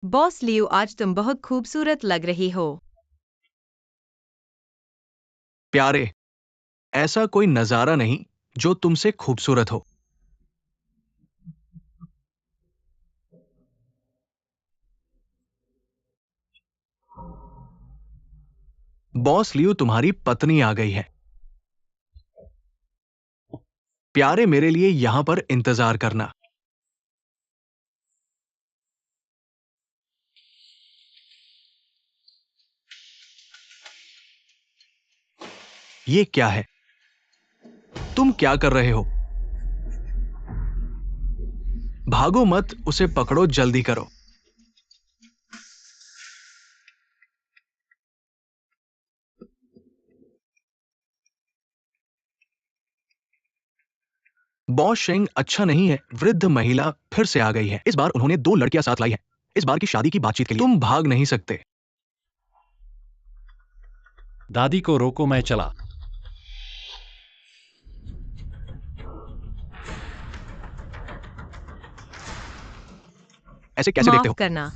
Boss लियो, आज तुम बहुत खूबसूरत लग रही हो। प्यारे, ऐसा कोई नजारा नहीं जो तुमसे खूबसूरत हो। बॉस लियो, तुम्हारी पत्नी आ गई है। प्यारे, मेरे लिए यहां पर इंतजार करना। ये क्या है? तुम क्या कर रहे हो? भागो मत, उसे पकड़ो, जल्दी करो। बॉस शेंग अच्छा नहीं है। वृद्ध महिला फिर से आ गई है। इस बार उन्होंने 2 लड़कियां साथ लाई हैं। इस बार की शादी की बातचीत के लिए तुम भाग नहीं सकते। दादी को रोको, मैं चला। ऐसे कैसे देखते माफ हो? करना।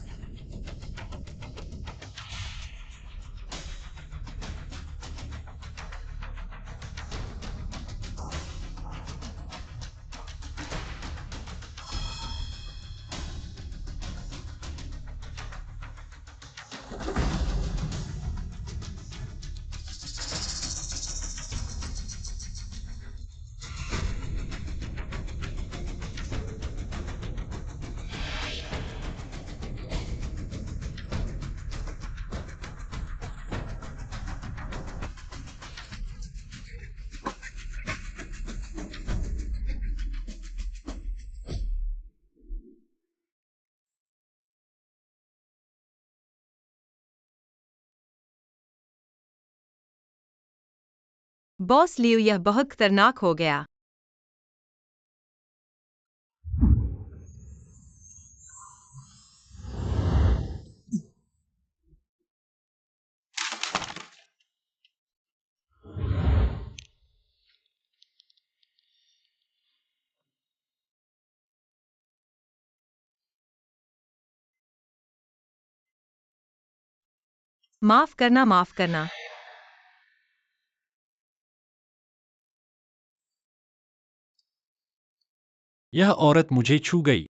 बॉस लियो, यह बहुत खतरनाक हो गया। माफ करना, माफ करना। यह औरत मुझे छू गई।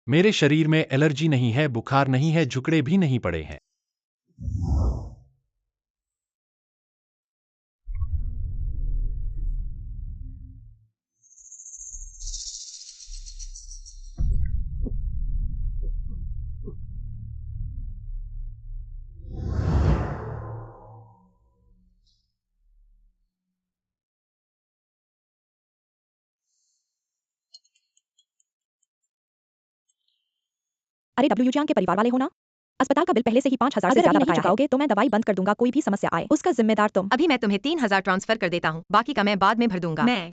मेरे शरीर में एलर्जी नहीं है, बुखार नहीं है, झुकड़े भी नहीं पड़े हैं। अरे डब्ल्यू जान के परिवार वाले हो ना? अस्पताल का बिल पहले से ही 5,000 से ज्यादा बकाया चुकाओगे तो मैं दवाई बंद कर दूंगा, कोई भी समस्या आए उसका जिम्मेदार तुम। अभी मैं तुम्हें 3,000 ट्रांसफर कर देता हूँ, बाकी का मैं बाद में भर दूंगा। मैं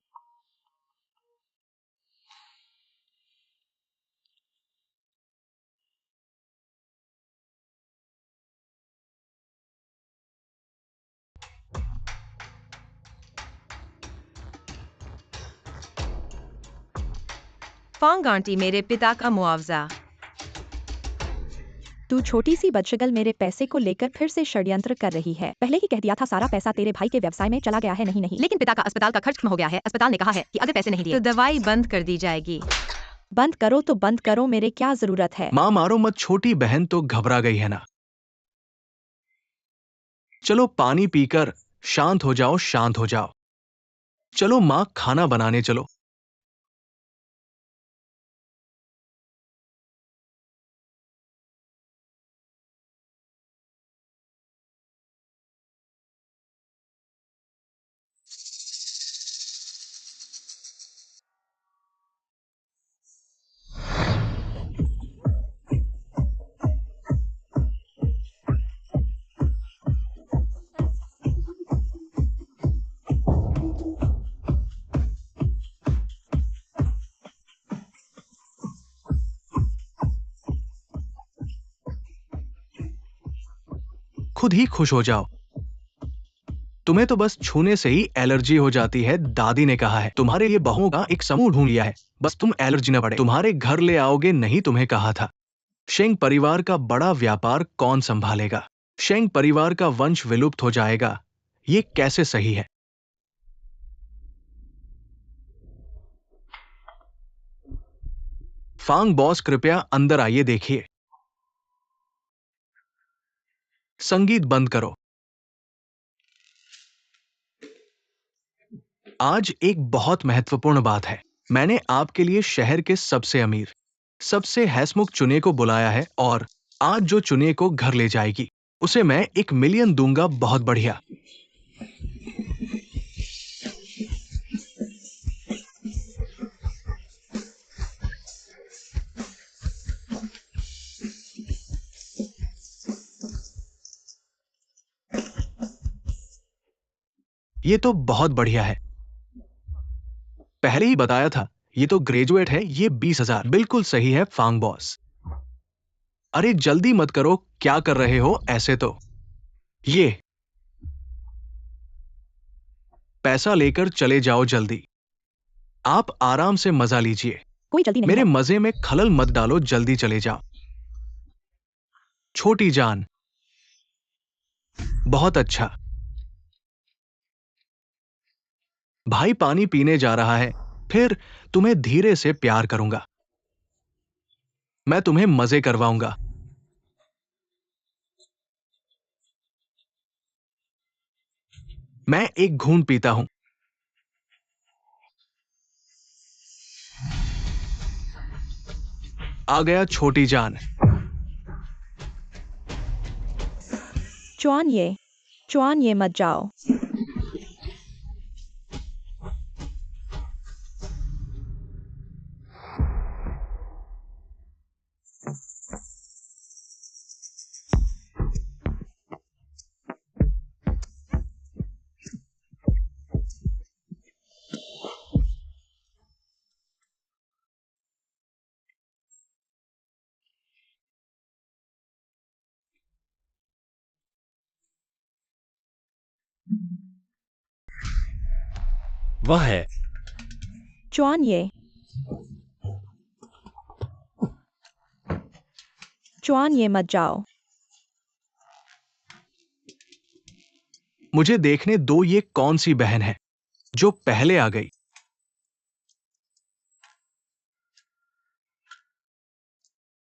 फांग आंटी, मेरे पिता का मुआवजा। तू छोटी सी बदशगल मेरे पैसे को लेकर फिर से षड्यंत्र कर रही है। पहले ही कह दिया था सारा पैसा तेरे भाई के व्यवसाय में चला गया है। नहीं नहीं, लेकिन पिता का अस्पताल का खर्च खत्म हो गया है। अस्पताल ने कहा है कि अगर पैसे नहीं दिए तो दवाई बंद कर दी जाएगी। बंद करो तो बंद करो, मेरे क्या जरूरत है। मां मारो मत, छोटी बहन तो घबरा गई है ना। चलो पानी पीकर शांत हो जाओ, शांत हो जाओ। चलो मां, खाना बनाने चलो। खुद ही खुश हो जाओ। तुम्हें तो बस छूने से ही एलर्जी हो जाती है। दादी ने कहा है तुम्हारे लिए बहुओं का एक समूह ढूंढ लिया है, बस तुम एलर्जी न पड़े। तुम्हारे घर ले आओगे, नहीं तुम्हें कहा था। शेंग परिवार का बड़ा व्यापार कौन संभालेगा? शेंग परिवार का वंश विलुप्त हो जाएगा। ये कैसे सही है? फांग बॉस, कृपया अंदर आइए, देखिए। संगीत बंद करो। आज एक बहुत महत्वपूर्ण बात है। मैंने आपके लिए शहर के सबसे अमीर, सबसे हैसमुख चुने को बुलाया है, और आज जो चुने को घर ले जाएगी उसे मैं 1 मिलियन दूंगा। बहुत बढ़िया। ये तो बहुत बढ़िया है। पहले ही बताया था, ये तो ग्रेजुएट है। ये 20,000 बिल्कुल सही है फांग बॉस। अरे जल्दी मत करो, क्या कर रहे हो ऐसे? तो ये पैसा लेकर चले जाओ जल्दी। आप आराम से मजा लीजिए। कोई जल्दी नहीं मेरे है। मजे में खलल मत डालो, जल्दी चले जाओ। छोटी जान, बहुत अच्छा। भाई पानी पीने जा रहा है, फिर तुम्हें धीरे से प्यार करूंगा। मैं तुम्हें मजे करवाऊंगा। मैं एक घूंट पीता हूं। आ गया छोटी जान। चुआन ये मत जाओ। वह है। चुआन ये मत जाओ। मुझे देखने दो, ये कौन सी बहन है जो पहले आ गई?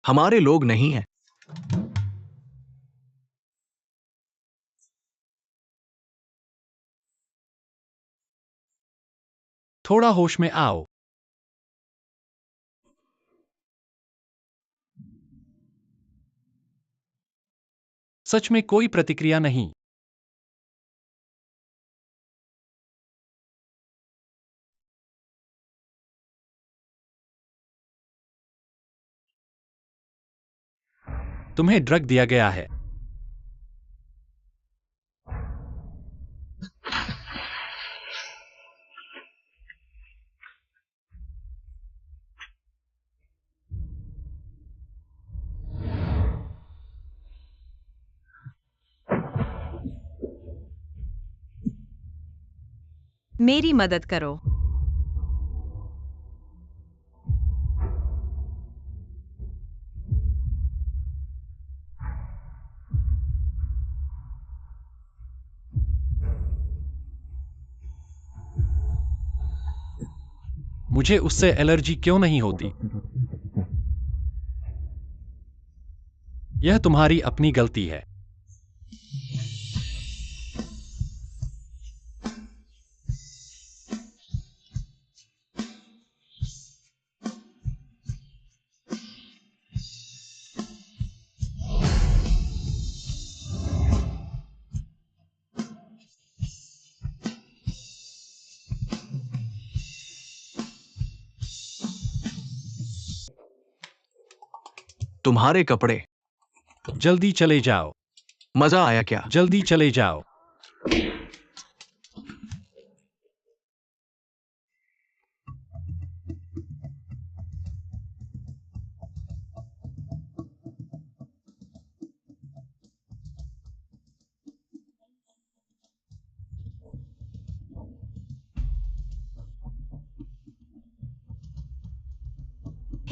हमारे लोग नहीं हैं। थोड़ा होश में आओ। सच में कोई प्रतिक्रिया नहीं। तुम्हें ड्रग दिया गया है। मेरी मदद करो। मुझे उससे एलर्जी क्यों नहीं होती? यह तुम्हारी अपनी गलती है। तुम्हारे कपड़े। जल्दी चले जाओ। मजा आया क्या? जल्दी चले जाओ।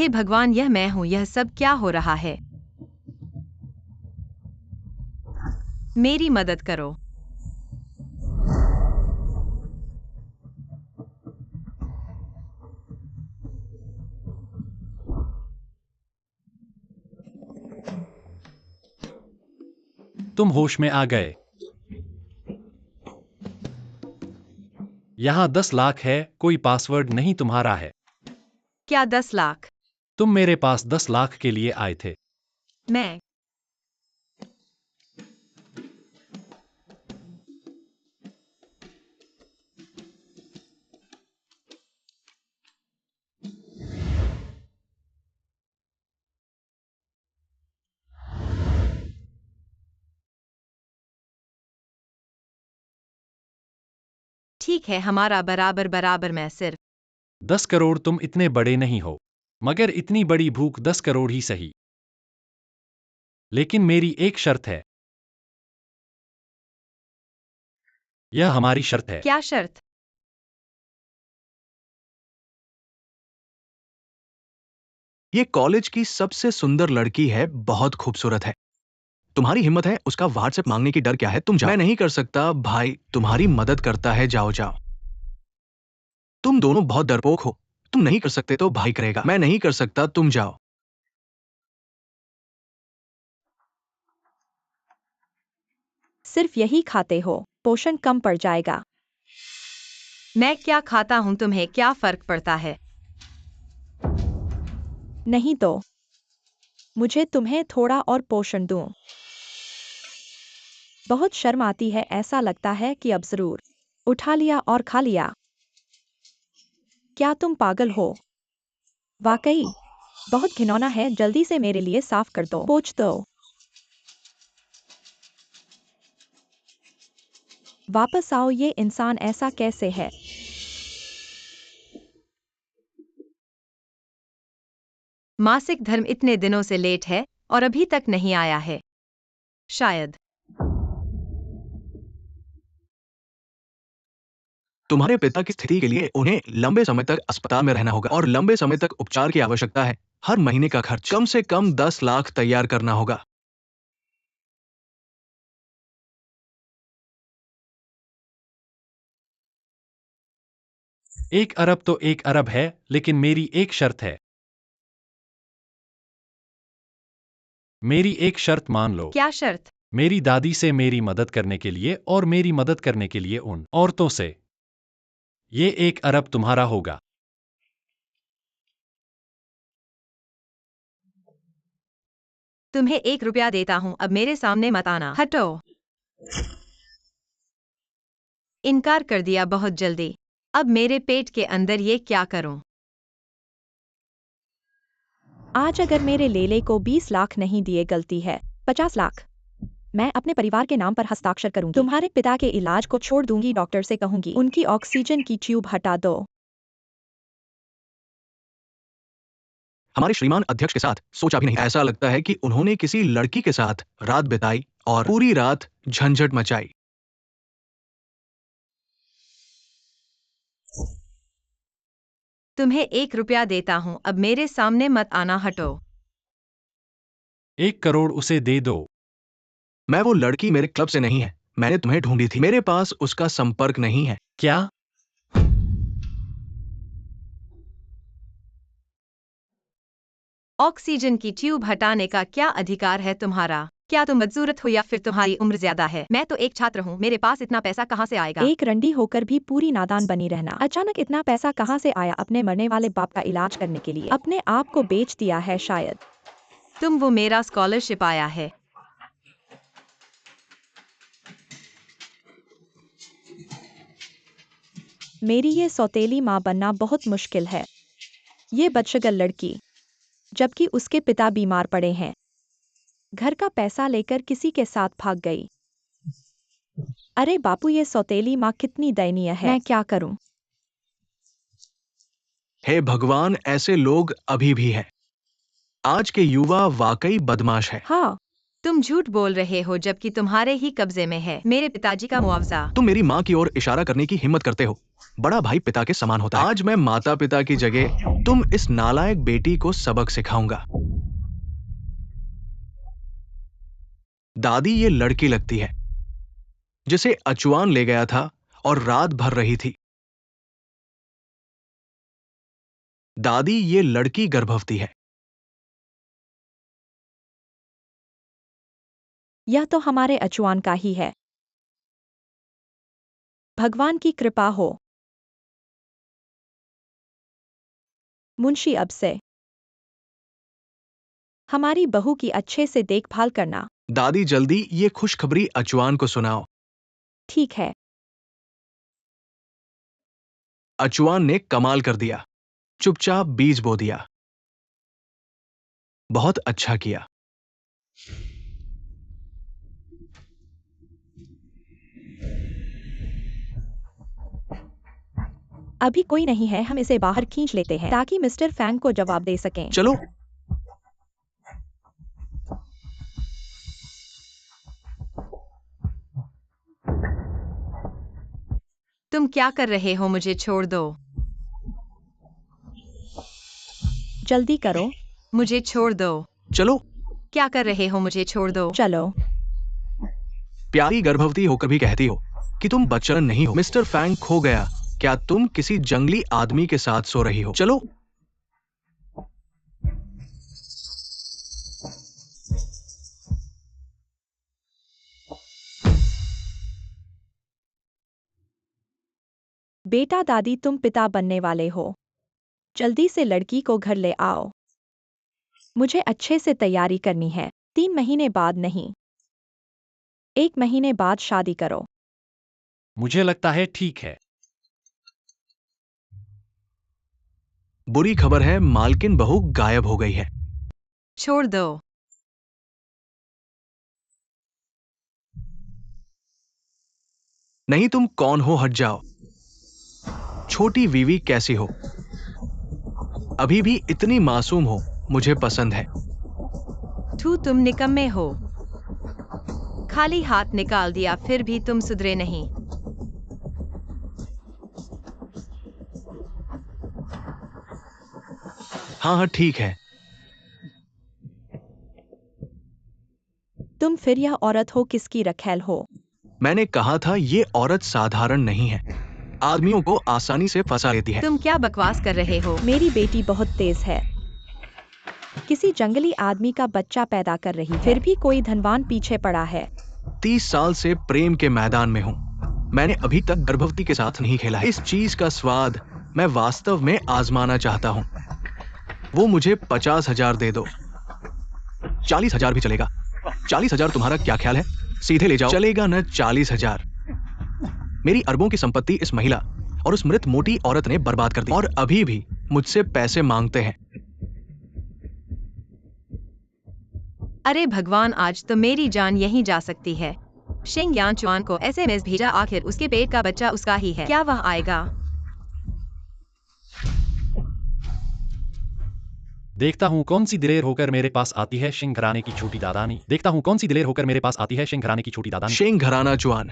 हे भगवान, यह मैं हूँ। यह सब क्या हो रहा है? मेरी मदद करो। तुम होश में आ गए। यहाँ 10 लाख है, कोई पासवर्ड नहीं तुम्हारा है। क्या 10 लाख? तुम मेरे पास 10 लाख के लिए आए थे। मैं ठीक है, हमारा बराबर बराबर। मैं सिर्फ 10 करोड़। तुम इतने बड़े नहीं हो, मगर इतनी बड़ी भूख 10 करोड़ ही सही। लेकिन मेरी एक शर्त है। यह हमारी शर्त है। क्या शर्त? ये कॉलेज की सबसे सुंदर लड़की है, बहुत खूबसूरत है। तुम्हारी हिम्मत है उसका व्हाट्सएप मांगने की? डर क्या है? तुम जाओ। मैं नहीं कर सकता भाई, तुम्हारी मदद करता है, जाओ जाओ। तुम दोनों बहुत डरपोक हो। तुम नहीं कर सकते तो भाई करेगा। मैं नहीं कर सकता, तुम जाओ। सिर्फ यही खाते हो, पोषण कम पड़ जाएगा। मैं क्या खाता हूँ, तुम्हें क्या फर्क पड़ता है? नहीं तो मुझे तुम्हें थोड़ा और पोषण दूं। बहुत शर्म आती है, ऐसा लगता है कि अब जरूर उठा लिया और खा लिया। क्या तुम पागल हो? वाकई बहुत घिनौना है। जल्दी से मेरे लिए साफ कर दो, पोंछ दो। वापस आओ। ये इंसान ऐसा कैसे है? मासिक धर्म इतने दिनों से लेट है और अभी तक नहीं आया है। शायद तुम्हारे पिता की स्थिति के लिए उन्हें लंबे समय तक अस्पताल में रहना होगा और लंबे समय तक उपचार की आवश्यकता है। हर महीने का खर्च कम से कम 10 लाख तैयार करना होगा। एक अरब तो 1 अरब है, लेकिन मेरी एक शर्त है। मेरी एक शर्त मान लो। क्या शर्त? मेरी दादी से मेरी मदद करने के लिए और मेरी मदद करने के लिए उन औरतों से। ये 1 अरब तुम्हारा होगा। तुम्हें 1 रुपया देता हूँ, अब मेरे सामने मत आना। हटो। इनकार कर दिया बहुत जल्दी। अब मेरे पेट के अंदर ये क्या करूं? आज अगर मेरे लेले को 20 लाख नहीं दिए, गलती है। 50 लाख मैं अपने परिवार के नाम पर हस्ताक्षर करूंगी। तुम्हारे पिता के इलाज को छोड़ दूंगी। डॉक्टर से कहूंगी उनकी ऑक्सीजन की ट्यूब हटा दो। हमारे श्रीमान अध्यक्ष के साथ सोचा भी नहीं। ऐसा लगता है कि उन्होंने किसी लड़की के साथ रात बिताई और पूरी रात झंझट मचाई। तुम्हें 1 रुपया देता हूँ, अब मेरे सामने मत आना। हटो। 1 करोड़ उसे दे दो। मैं वो लड़की मेरे क्लब से नहीं है। मैंने तुम्हें ढूंढी थी, मेरे पास उसका संपर्क नहीं है। क्या? ऑक्सीजन की ट्यूब हटाने का क्या अधिकार है तुम्हारा? क्या तुम बदसूरत हो या फिर तुम्हारी उम्र ज्यादा है? मैं तो एक छात्र हूँ, मेरे पास इतना पैसा कहाँ से आएगा? एक रंडी होकर भी पूरी नादान बनी रहना। अचानक इतना पैसा कहाँ से आया? अपने मरने वाले बाप का इलाज करने के लिए अपने आप को बेच दिया है शायद। तुम वो मेरा स्कॉलरशिप आया है। मेरी ये सौतेली माँ बनना बहुत मुश्किल है। ये बदशगल लड़की, जबकि उसके पिता बीमार पड़े हैं, घर का पैसा लेकर किसी के साथ भाग गई। अरे बापू, ये सौतेली माँ कितनी दयनीय है। मैं क्या करूं? हे भगवान, ऐसे लोग अभी भी हैं। आज के युवा वाकई बदमाश है। हाँ, तुम झूठ बोल रहे हो जबकि तुम्हारे ही कब्जे में है मेरे पिताजी का मुआवजा। तुम मेरी माँ की ओर इशारा करने की हिम्मत करते हो। बड़ा भाई पिता के समान होता है। आज मैं माता पिता की जगह तुम इस नालायक बेटी को सबक सिखाऊंगा। दादी ये लड़की लगती है जिसे अचुआन ले गया था और रात भर रही थी। दादी ये लड़की गर्भवती है। यह तो हमारे अचुआन का ही है। भगवान की कृपा हो। मुंशी अब से हमारी बहू की अच्छे से देखभाल करना। दादी जल्दी ये खुशखबरी अचुआन को सुनाओ। ठीक है। अचुआन ने कमाल कर दिया। चुपचाप बीज बो दिया। बहुत अच्छा किया। अभी कोई नहीं है, हम इसे बाहर खींच लेते हैं ताकि मिस्टर फैंग को जवाब दे सकें। चलो। तुम क्या कर रहे हो? मुझे छोड़ दो। जल्दी करो। मुझे छोड़ दो। चलो। क्या कर रहे हो? मुझे छोड़ दो। चलो। प्यारी गर्भवती होकर भी कहती हो कि तुम बच्चन नहीं हो। मिस्टर फैंग खो गया। क्या तुम किसी जंगली आदमी के साथ सो रही हो? चलो। बेटा दादी तुम पिता बनने वाले हो। जल्दी से लड़की को घर ले आओ। मुझे अच्छे से तैयारी करनी है। 3 महीने बाद नहीं, 1 महीने बाद शादी करो। मुझे लगता है ठीक है। बुरी खबर है, मालकिन बहू गायब हो गई है। छोड़ दो। नहीं, तुम कौन हो? हट जाओ। छोटी वीवी कैसी हो? अभी भी इतनी मासूम हो। मुझे पसंद है। तुम निकम्मे हो। खाली हाथ निकाल दिया फिर भी तुम सुधरे नहीं। हाँ हाँ ठीक है। तुम फिर यह औरत हो किसकी रखैल हो? मैंने कहा था ये औरत साधारण नहीं है। आदमियों को आसानी से फंसा लेती है। तुम क्या बकवास कर रहे हो? मेरी बेटी बहुत तेज है। किसी जंगली आदमी का बच्चा पैदा कर रही है। फिर भी कोई धनवान पीछे पड़ा है। 30 साल से प्रेम के मैदान में हूँ। मैंने अभी तक गर्भवती के साथ नहीं खेला है। इस चीज का स्वाद मैं वास्तव में आजमाना चाहता हूँ। वो मुझे 50,000 दे दो। 40,000 भी चलेगा। 40,000 तुम्हारा क्या ख्याल है? सीधे ले जाओ। चलेगा न 40,000। मेरी अरबों की संपत्ति इस महिला और उस मृत मोटी औरत ने बर्बाद कर दी और अभी भी मुझसे पैसे मांगते हैं। अरे भगवान, आज तो मेरी जान यहीं जा सकती है। शेंग यान चुआन को SMS भेजा, आखिर उसके पेट का बच्चा उसका ही है। क्या वह आएगा? देखता हूँ कौन सी दिलेर होकर मेरे पास आती है शिंग घराने की छोटी दादानी। देखता हूँ कौन सी दिलेर होकर मेरे पास आती है शिंग घराने की छोटी दादानी। शेंग घराना चुआन।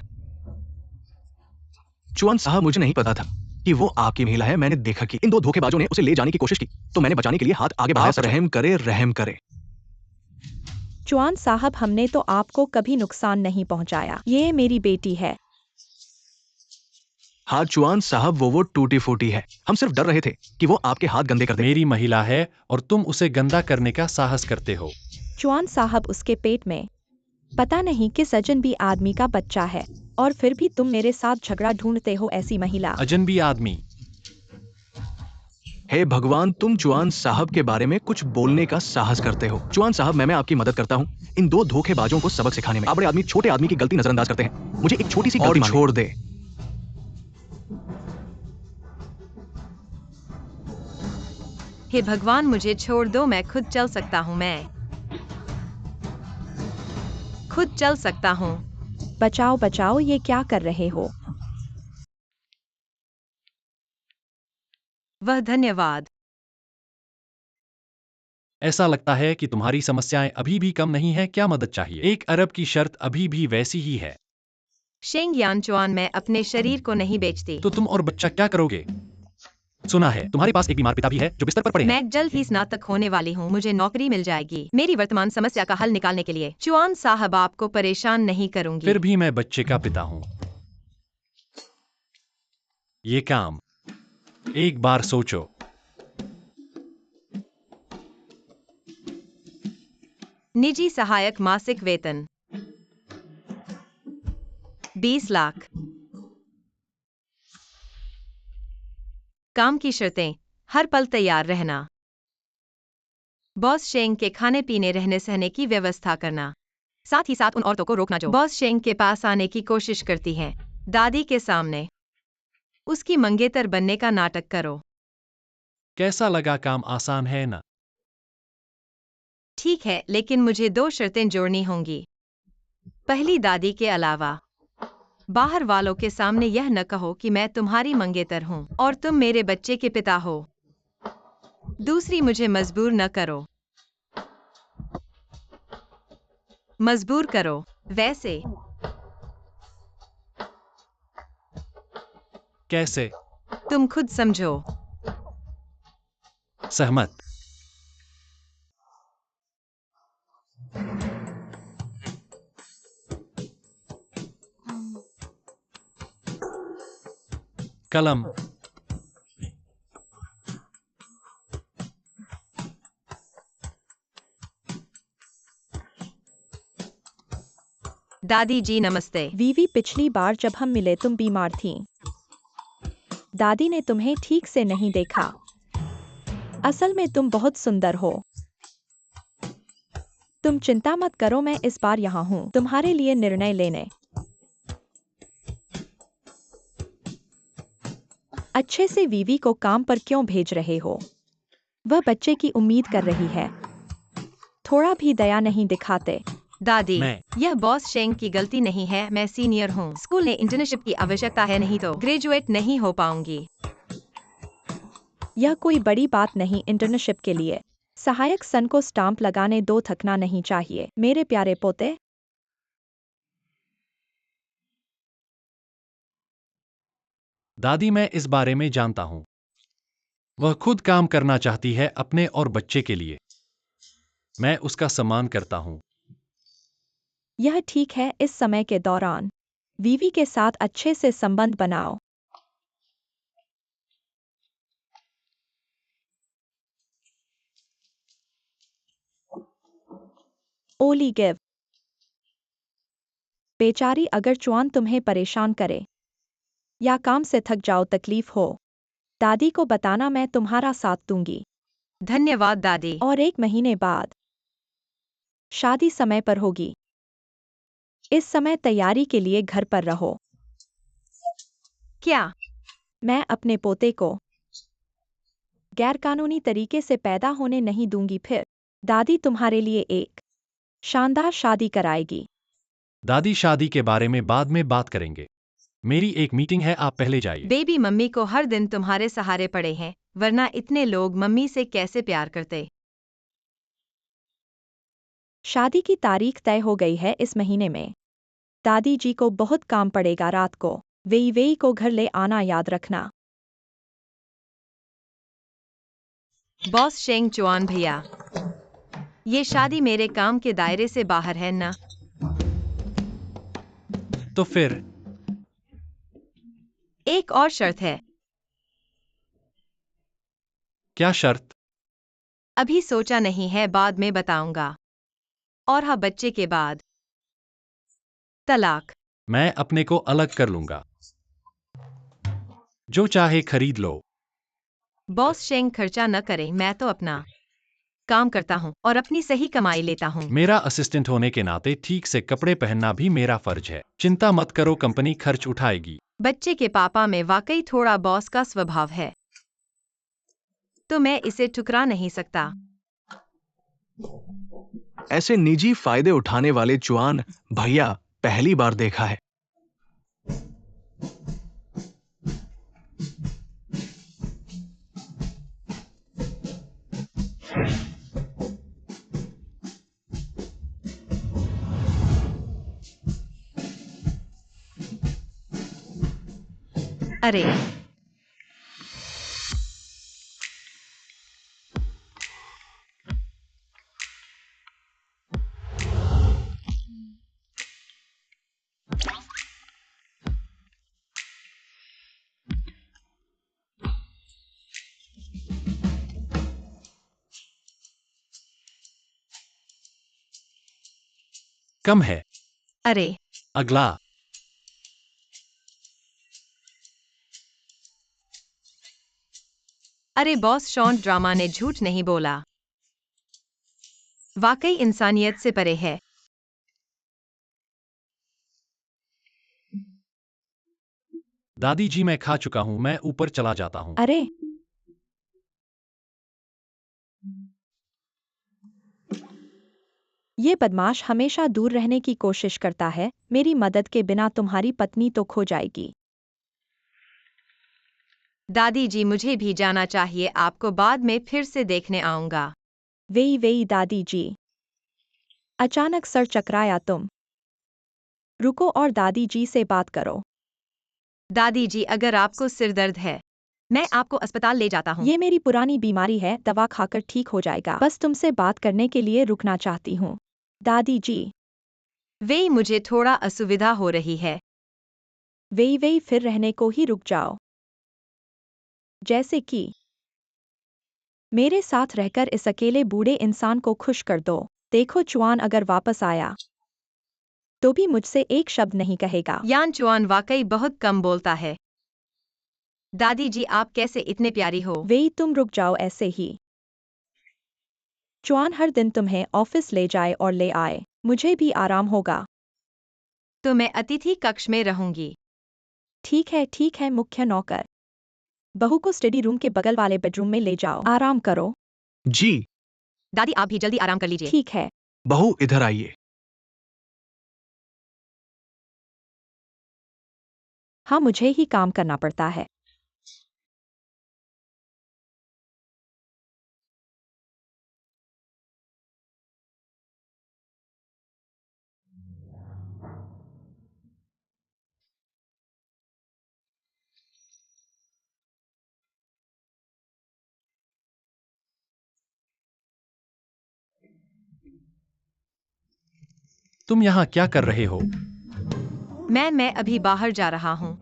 चुआन साहब, मुझे नहीं पता था कि वो आपकी महिला है। मैंने देखा कि इन 2 धोखेबाजों ने उसे ले जाने की कोशिश की तो मैंने बचाने के लिए हाथ आगे बढ़ाया। रहम करे, रहम करे। चुआन साहब, हमने तो आपको कभी नुकसान नहीं पहुंचाया। ये मेरी बेटी है। हाँ चुआन साहब, वो टूटी फूटी है। हम सिर्फ डर रहे थे कि वो आपके हाथ गंदे कर दे। मेरी महिला है और तुम उसे गंदा करने का साहस करते हो। चुआन साहब, उसके पेट में पता नहीं किस अजनबी आदमी का बच्चा है और फिर भी तुम मेरे साथ झगड़ा ढूंढते हो। ऐसी महिला। अजनबी आदमी। हे भगवान, तुम चुआन साहब के बारे में कुछ बोलने का साहस करते हो। चुआन साहब, मैं आपकी मदद करता हूँ इन 2 धोखेबाजों को सबक सिखाने में। आप बड़े आदमी छोटे आदमी की गलती नजरअंदाज करते हैं। मुझे एक छोटी सी गलती और छोड़ दे। हे भगवान, मुझे छोड़ दो। मैं खुद चल सकता हूँ। मैं खुद चल सकता हूँ। बचाओ बचाओ, ये क्या कर रहे हो? वह धन्यवाद। ऐसा लगता है कि तुम्हारी समस्याएं अभी भी कम नहीं है। क्या मदद चाहिए? 1 अरब की शर्त अभी भी वैसी ही है। शेंग यानचुआन, मैं अपने शरीर को नहीं बेचती। तो तुम और बच्चा क्या करोगे? सुना है तुम्हारे पास एक बीमार पिता भी है जो बिस्तर पर पड़े हैं। मैं जल्द ही स्नातक होने वाली हूँ, मुझे नौकरी मिल जाएगी मेरी वर्तमान समस्या का हल निकालने के लिए। चुआन साहब, आपको परेशान नहीं करूंगी। फिर भी मैं बच्चे का पिता हूँ। ये काम, एक बार सोचो। निजी सहायक मासिक वेतन 20 लाख। काम की शर्तें, हर पल तैयार रहना। बॉस शेंग के खाने पीने रहने सहने की व्यवस्था करना, साथ ही साथ उन औरतों को रोकना जो बॉस शेंग के पास आने की कोशिश करती हैं। दादी के सामने उसकी मंगेतर बनने का नाटक करो। कैसा लगा? काम आसान है ना? ठीक है, लेकिन मुझे 2 शर्तें जोड़नी होंगी। पहली, दादी के अलावा बाहर वालों के सामने यह न कहो कि मैं तुम्हारी मंगेतर हूँ और तुम मेरे बच्चे के पिता हो। दूसरी, मुझे मजबूर न करो। मजबूर करो। वैसे कैसे? तुम खुद समझो। सहमत। कलम। दादी जी नमस्ते। वीवी, पिछली बार जब हम मिले तुम बीमार थीं। दादी ने तुम्हें ठीक से नहीं देखा। असल में तुम बहुत सुंदर हो। तुम चिंता मत करो, मैं इस बार यहाँ हूँ तुम्हारे लिए निर्णय लेने। अच्छे से वीवी को काम पर क्यों भेज रहे हो? वह बच्चे की उम्मीद कर रही है। थोड़ा भी दया नहीं दिखाते। दादी, मैं यह बॉस शेंग की गलती नहीं है, मैं सीनियर हूँ। स्कूल ने इंटर्नशिप की आवश्यकता है, नहीं तो ग्रेजुएट नहीं हो पाऊंगी। यह कोई बड़ी बात नहीं। इंटर्नशिप के लिए सहायक सन को स्टाम्प लगाने दो, थकना नहीं चाहिए मेरे प्यारे पोते। दादी, मैं इस बारे में जानता हूँ। वह खुद काम करना चाहती है अपने और बच्चे के लिए। मैं उसका सम्मान करता हूँ। यह ठीक है। इस समय के दौरान वीवी के साथ अच्छे से संबंध बनाओ। ओली गिव। बेचारी, अगर चुआन तुम्हें परेशान करे या काम से थक जाओ, तकलीफ हो, दादी को बताना, मैं तुम्हारा साथ दूंगी। धन्यवाद दादी। और 1 महीने बाद शादी समय पर होगी। इस समय तैयारी के लिए घर पर रहो। क्या? मैं अपने पोते को गैरकानूनी तरीके से पैदा होने नहीं दूंगी। फिर दादी तुम्हारे लिए एक शानदार शादी कराएगी। दादी, शादी के बारे में बाद में बात करेंगे। मेरी एक मीटिंग है, आप पहले जाइए। बेबी, मम्मी को हर दिन तुम्हारे सहारे पड़े हैं, वरना इतने लोग मम्मी से कैसे प्यार करते। शादी की तारीख तय हो गई है इस महीने में। दादी जी को बहुत काम पड़ेगा रात को। वेई वेई को घर ले आना याद रखना। बॉस शेंग चुआन भैया, ये शादी मेरे काम के दायरे से बाहर है ना? तो फिर एक और शर्त है। क्या शर्त? अभी सोचा नहीं है, बाद में बताऊंगा। और हाँ, बच्चे के बाद तलाक। मैं अपने को अलग कर लूंगा। जो चाहे खरीद लो। बॉस शेंग खर्चा न करे, मैं तो अपना काम करता हूँ और अपनी सही कमाई लेता हूँ। मेरा असिस्टेंट होने के नाते ठीक से कपड़े पहनना भी मेरा फर्ज है। चिंता मत करो, कंपनी खर्च उठाएगी। बच्चे के पापा में वाकई थोड़ा बॉस का स्वभाव है, तो मैं इसे ठुकरा नहीं सकता। ऐसे निजी फायदे उठाने वाले चुआन भैया पहली बार देखा है। अरे कम है। अरे अगला। अरे बॉस, शॉन ड्रामा ने झूठ नहीं बोला। वाकई इंसानियत से परे है। दादी जी, मैं खा चुका हूं, मैं ऊपर चला जाता हूं। अरे ये बदमाश हमेशा दूर रहने की कोशिश करता है। मेरी मदद के बिना तुम्हारी पत्नी तो खो जाएगी। दादी जी, मुझे भी जाना चाहिए, आपको बाद में फिर से देखने आऊंगा। वेई वेई दादी जी। अचानक सर चकराया तुम। रुको और दादी जी से बात करो। दादी जी, अगर आपको सिर दर्द है, मैं आपको अस्पताल ले जाता हूँ। ये मेरी पुरानी बीमारी है, दवा खाकर ठीक हो जाएगा। बस तुमसे बात करने के लिए रुकना चाहती हूँ। दादी जी। वे मुझे थोड़ा असुविधा हो रही है। वेई वेई, फिर रहने को ही रुक जाओ। जैसे कि मेरे साथ रहकर इस अकेले बूढ़े इंसान को खुश कर दो। देखो चुआन अगर वापस आया तो भी मुझसे एक शब्द नहीं कहेगा। यान चुआन वाकई बहुत कम बोलता है। दादी जी, आप कैसे इतने प्यारी हो। वेई तुम रुक जाओ ऐसे ही। चुआन हर दिन तुम्हें ऑफिस ले जाए और ले आए, मुझे भी आराम होगा। तो मैं अतिथि कक्ष में रहूंगी। ठीक है मुख्य नौकर। बहू को स्टडी रूम के बगल वाले बेडरूम में ले जाओ, आराम करो। जी। दादी, आप भी जल्दी आराम कर लीजिए। ठीक है। बहू, इधर आइए। हाँ, मुझे ही काम करना पड़ता है। तुम यहाँ क्या कर रहे हो? मैं अभी बाहर जा रहा हूँ।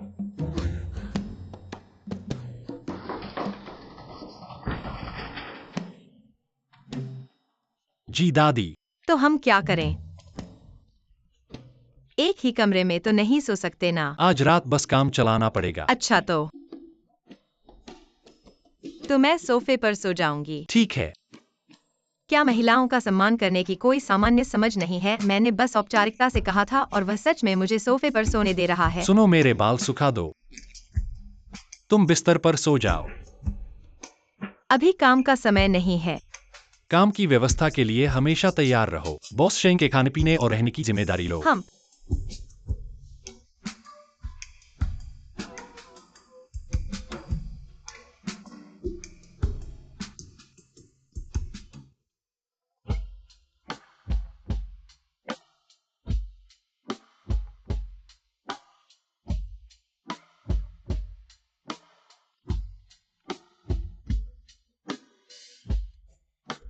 जी दादी। तो हम क्या करें? एक ही कमरे में तो नहीं सो सकते ना। आज रात बस काम चलाना पड़ेगा। अच्छा, तो मैं सोफे पर सो जाऊंगी। ठीक है। क्या महिलाओं का सम्मान करने की कोई सामान्य समझ नहीं है? मैंने बस औपचारिकता से कहा था और वह सच में मुझे सोफे पर सोने दे रहा है। सुनो, मेरे बाल सुखा दो। तुम बिस्तर पर सो जाओ। अभी काम का समय नहीं है। काम की व्यवस्था के लिए हमेशा तैयार रहो। बॉस शेंग के खाने पीने और रहने की जिम्मेदारी लो। हम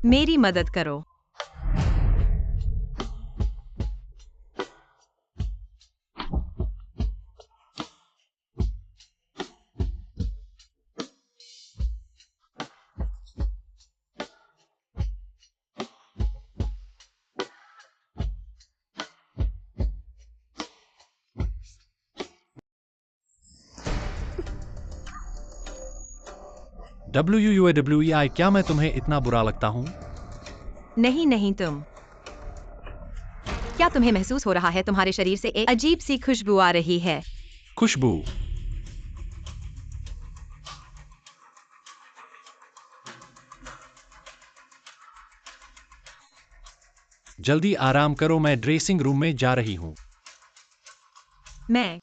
मेरी मदद करो। WUAWEI, क्या मैं तुम्हें इतना बुरा लगता हूँ? नहीं, तुम। क्या तुम्हें महसूस हो रहा है तुम्हारे शरीर से एक अजीब सी खुशबू आ रही है? खुशबू? जल्दी आराम करो, मैं ड्रेसिंग रूम में जा रही हूँ। मैं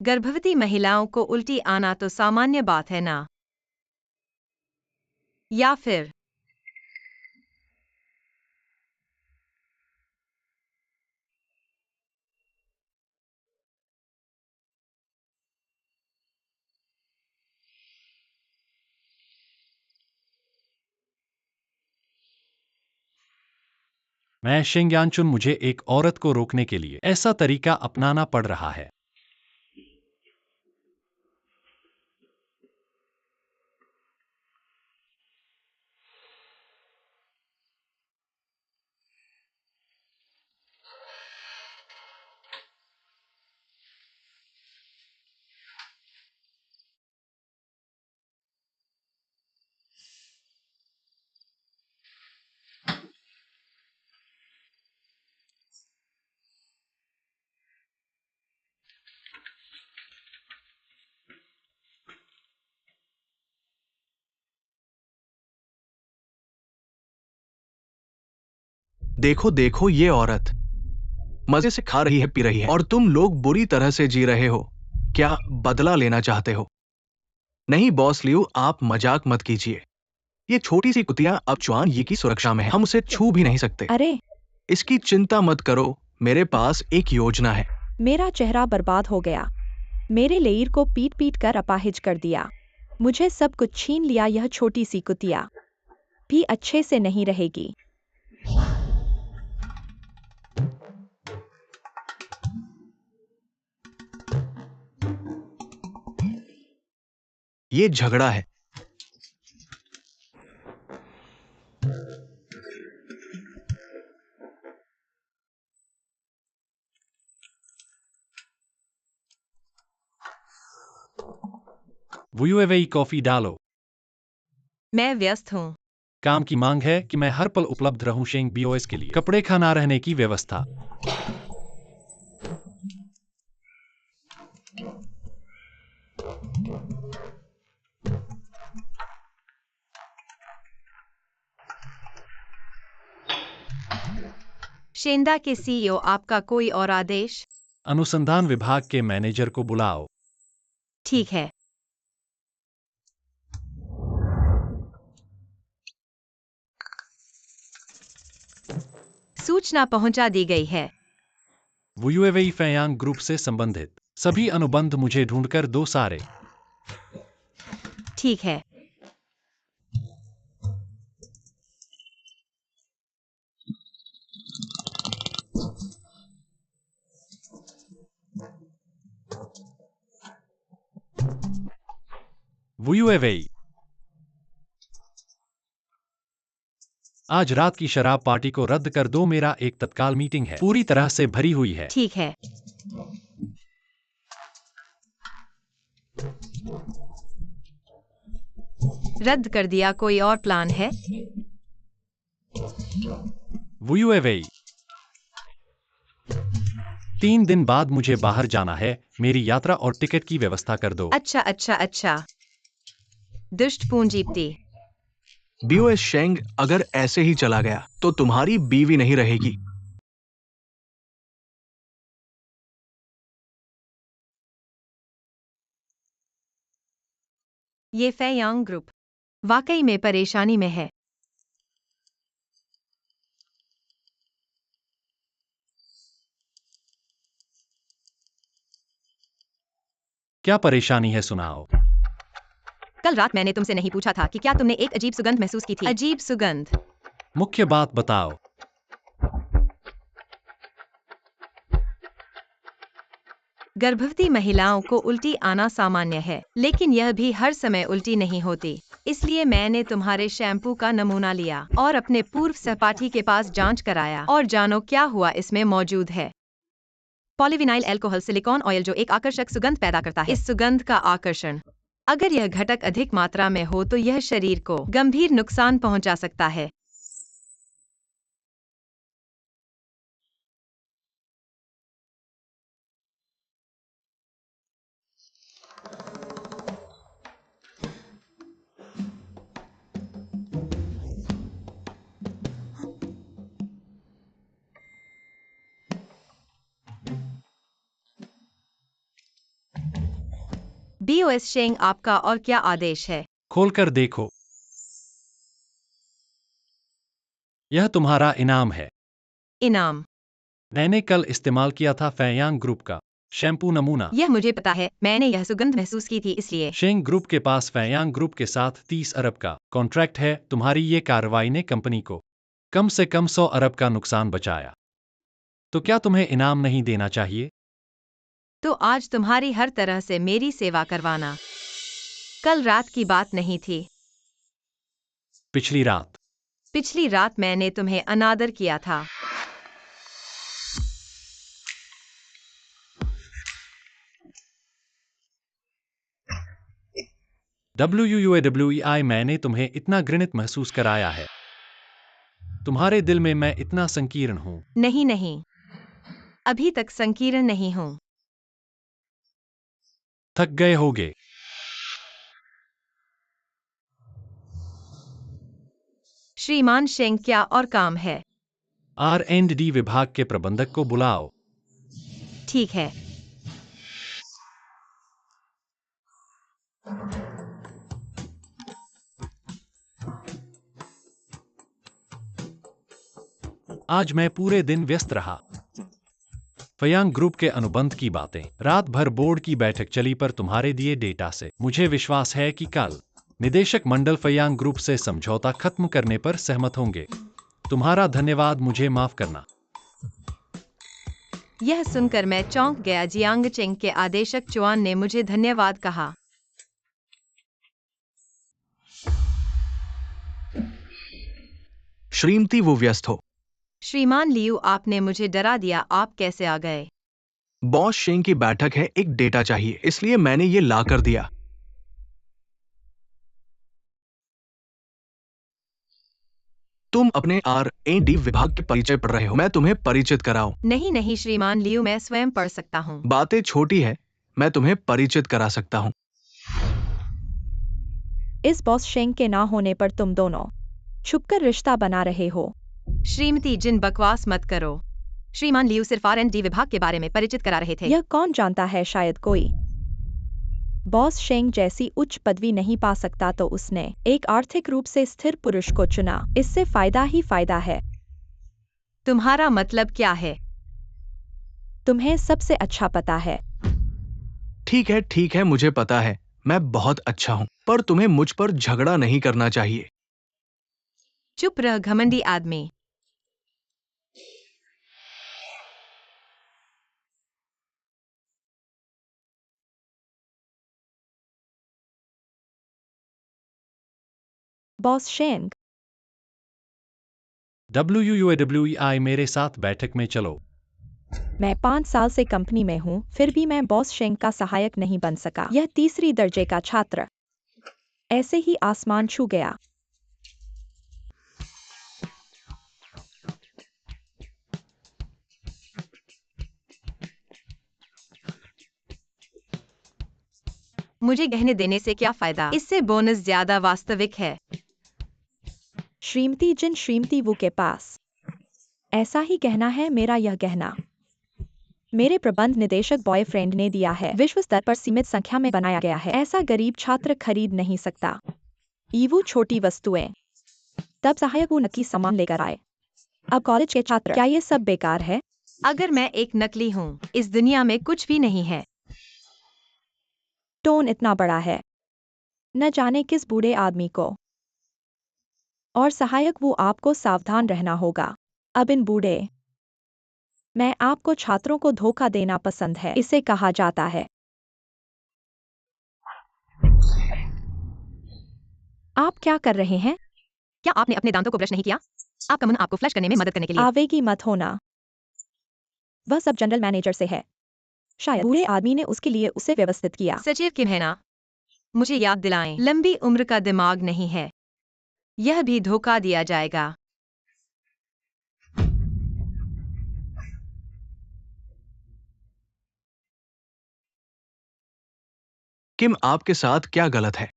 गर्भवती महिलाओं को उल्टी आना तो सामान्य बात है ना? या फिर मैं शेंग्यानचुन, मुझे एक औरत को रोकने के लिए ऐसा तरीका अपनाना पड़ रहा है। देखो देखो, ये औरत मजे से खा रही है, पी रही है, और तुम लोग बुरी तरह से जी रहे हो। क्या बदला लेना चाहते हो? नहीं बॉस लियू, आप मजाक मत कीजिए। ये छोटी सी कुतिया अब चुआन यी की सुरक्षा में है, हम उसे छू भी नहीं सकते। अरे, इसकी चिंता मत करो, मेरे पास एक योजना है। मेरा चेहरा बर्बाद हो गया। मेरे लेयर को पीट पीट कर अपाहिज कर दिया। मुझे सब कुछ छीन लिया। यह छोटी सी कुतिया भी अच्छे से नहीं रहेगी। ये झगड़ा है। वुयुएवेई कॉफी डालो। मैं व्यस्त हूँ। काम की मांग है कि मैं हर पल उपलब्ध रहूं। शेंग बीओएस के लिए कपड़े, खाना, रहने की व्यवस्था। शेंदा के सीईओ, आपका कोई और आदेश? अनुसंधान विभाग के मैनेजर को बुलाओ। ठीक है। सूचना पहुंचा दी गई है। वुयुएवेई फैयांग ग्रुप से संबंधित सभी अनुबंध मुझे ढूंढकर दो सारे। ठीक है। वुयुएवेई, आज रात की शराब पार्टी को रद्द कर दो। मेरा एक तत्काल मीटिंग है, पूरी तरह से भरी हुई है। ठीक है। रद्द कर दिया। कोई और प्लान है? वुयुएवेई, 3 दिन बाद मुझे बाहर जाना है। मेरी यात्रा और टिकट की व्यवस्था कर दो। अच्छा अच्छा अच्छा। दुष्ट पूंजीपति। बीओएस शेंग अगर ऐसे ही चला गया तो तुम्हारी बीवी नहीं रहेगी। ये फैयांग ग्रुप वाकई में परेशानी में है। क्या परेशानी है, सुनाओ। कल रात मैंने तुमसे नहीं पूछा था कि क्या तुमने एक अजीब सुगंध महसूस की थी? अजीब सुगंध? मुख्य बात बताओ। गर्भवती महिलाओं को उल्टी आना सामान्य है, लेकिन यह भी हर समय उल्टी नहीं होती। इसलिए मैंने तुम्हारे शैम्पू का नमूना लिया और अपने पूर्व सहपाठी के पास जांच कराया, और जानो क्या हुआ, इसमें मौजूद है पॉलीविनाइल अल्कोहल सिलिकॉन ऑयल, जो एक आकर्षक सुगंध पैदा करता है। इस सुगंध का आकर्षण, अगर यह घटक अधिक मात्रा में हो तो यह शरीर को गंभीर नुकसान पहुंचा सकता है। बीओएस शेंग, आपका और क्या आदेश है? खोलकर देखो। यह तुम्हारा इनाम है। इनाम? मैंने कल इस्तेमाल किया था फैयांग ग्रुप का शैम्पू नमूना। यह मुझे पता है, मैंने यह सुगंध महसूस की थी इसलिए। शेंग ग्रुप के पास फैयांग ग्रुप के साथ 30 अरब का कॉन्ट्रैक्ट है। तुम्हारी ये कार्रवाई ने कंपनी को कम से कम 100 अरब का नुकसान बचाया। तो क्या तुम्हें इनाम नहीं देना चाहिए? तो आज तुम्हारी हर तरह से मेरी सेवा करवाना। कल रात की बात नहीं थी। पिछली रात। पिछली रात मैंने तुम्हें अनादर किया था। WUAWEI मैंने तुम्हें इतना घृणित महसूस कराया है। तुम्हारे दिल में मैं इतना संकीर्ण हूं। नहीं नहीं, अभी तक संकीर्ण नहीं हूं। थक गए होगे। श्रीमान शेंग, क्या और काम है? R&D विभाग के प्रबंधक को बुलाओ। ठीक है। आज मैं पूरे दिन व्यस्त रहा। फयांग ग्रुप के अनुबंध की बातें। रात भर बोर्ड की बैठक चली, पर तुम्हारे दिए डेटा से मुझे विश्वास है कि कल निदेशक मंडल फयांग ग्रुप से समझौता खत्म करने पर सहमत होंगे। तुम्हारा धन्यवाद, मुझे माफ करना। यह सुनकर मैं चौंक गया। जियांग चेंग के आदेशक चुआन ने मुझे धन्यवाद कहा। श्रीमती, वो व्यस्त हो। श्रीमान लियू, आपने मुझे डरा दिया। आप कैसे आ गए? बॉस शेंग की बैठक है, एक डेटा चाहिए, इसलिए मैंने ये ला कर दिया। तुम अपने R&D विभाग के परिचय पढ़ रहे हो, मैं तुम्हें परिचित कराऊं? नहीं नहीं श्रीमान लियू, मैं स्वयं पढ़ सकता हूँ। बातें छोटी है, मैं तुम्हें परिचित करा सकता हूं। इस बॉस शेंग के ना होने पर तुम दोनों छुपकर रिश्ता बना रहे हो। श्रीमती जिन, बकवास मत करो। श्रीमान लियू सिर्फ R&D विभाग के बारे में परिचित करा रहे थे। यह कौन जानता है, शायद कोई बॉस शेंग जैसी उच्च पदवी नहीं पा सकता तो उसने एक आर्थिक रूप से स्थिर पुरुष को चुना। इससे फायदा ही फायदा है। तुम्हारा मतलब क्या है? तुम्हें सबसे अच्छा पता है। ठीक है, मुझे पता है, मैं बहुत अच्छा हूं, पर तुम्हें मुझ पर झगड़ा नहीं करना चाहिए। चुप रह घमंडी आदमी। बॉस शेंग, WUAWEI मेरे साथ बैठक में चलो। मैं 5 साल से कंपनी में हूँ, फिर भी मैं बॉस शेंग का सहायक नहीं बन सका। यह तीसरी दर्जे का छात्र ऐसे ही आसमान छू गया। मुझे गहने देने से क्या फायदा? इससे बोनस ज्यादा वास्तविक है। श्रीमती जिन, श्रीमती वू के पास ऐसा ही गहना है। मेरा यह गहना मेरे प्रबंध निदेशक बॉयफ्रेंड ने दिया है। विश्व स्तर पर सीमित संख्या में बनाया गया है। ऐसा गरीब छात्र खरीद नहीं सकता। ईवू छोटी वस्तुएं। तब सहायक वो नकली सामान लेकर आए। अब कॉलेज के छात्र, क्या ये सब बेकार है? अगर मैं एक नकली हूँ, इस दुनिया में कुछ भी नहीं है। टोन इतना बड़ा है, न जाने किस बूढ़े आदमी को। और सहायक वो, आपको सावधान रहना होगा। अब इन बूढ़े, मैं आपको छात्रों को धोखा देना पसंद है, इसे कहा जाता है। आप क्या कर रहे हैं? क्या आपने अपने दांतों को ब्रश नहीं किया? आपका मन आपको फ्लश करने में मदद करने के लिए। आवेगी मत होना। वह सब जनरल मैनेजर से है। शायद बूढ़े आदमी ने उसके लिए उसे व्यवस्थित किया। सचिव किम है ना? मुझे याद दिलाएं। लंबी उम्र का दिमाग नहीं है। यह भी धोखा दिया जाएगा। किम, आपके साथ क्या गलत है?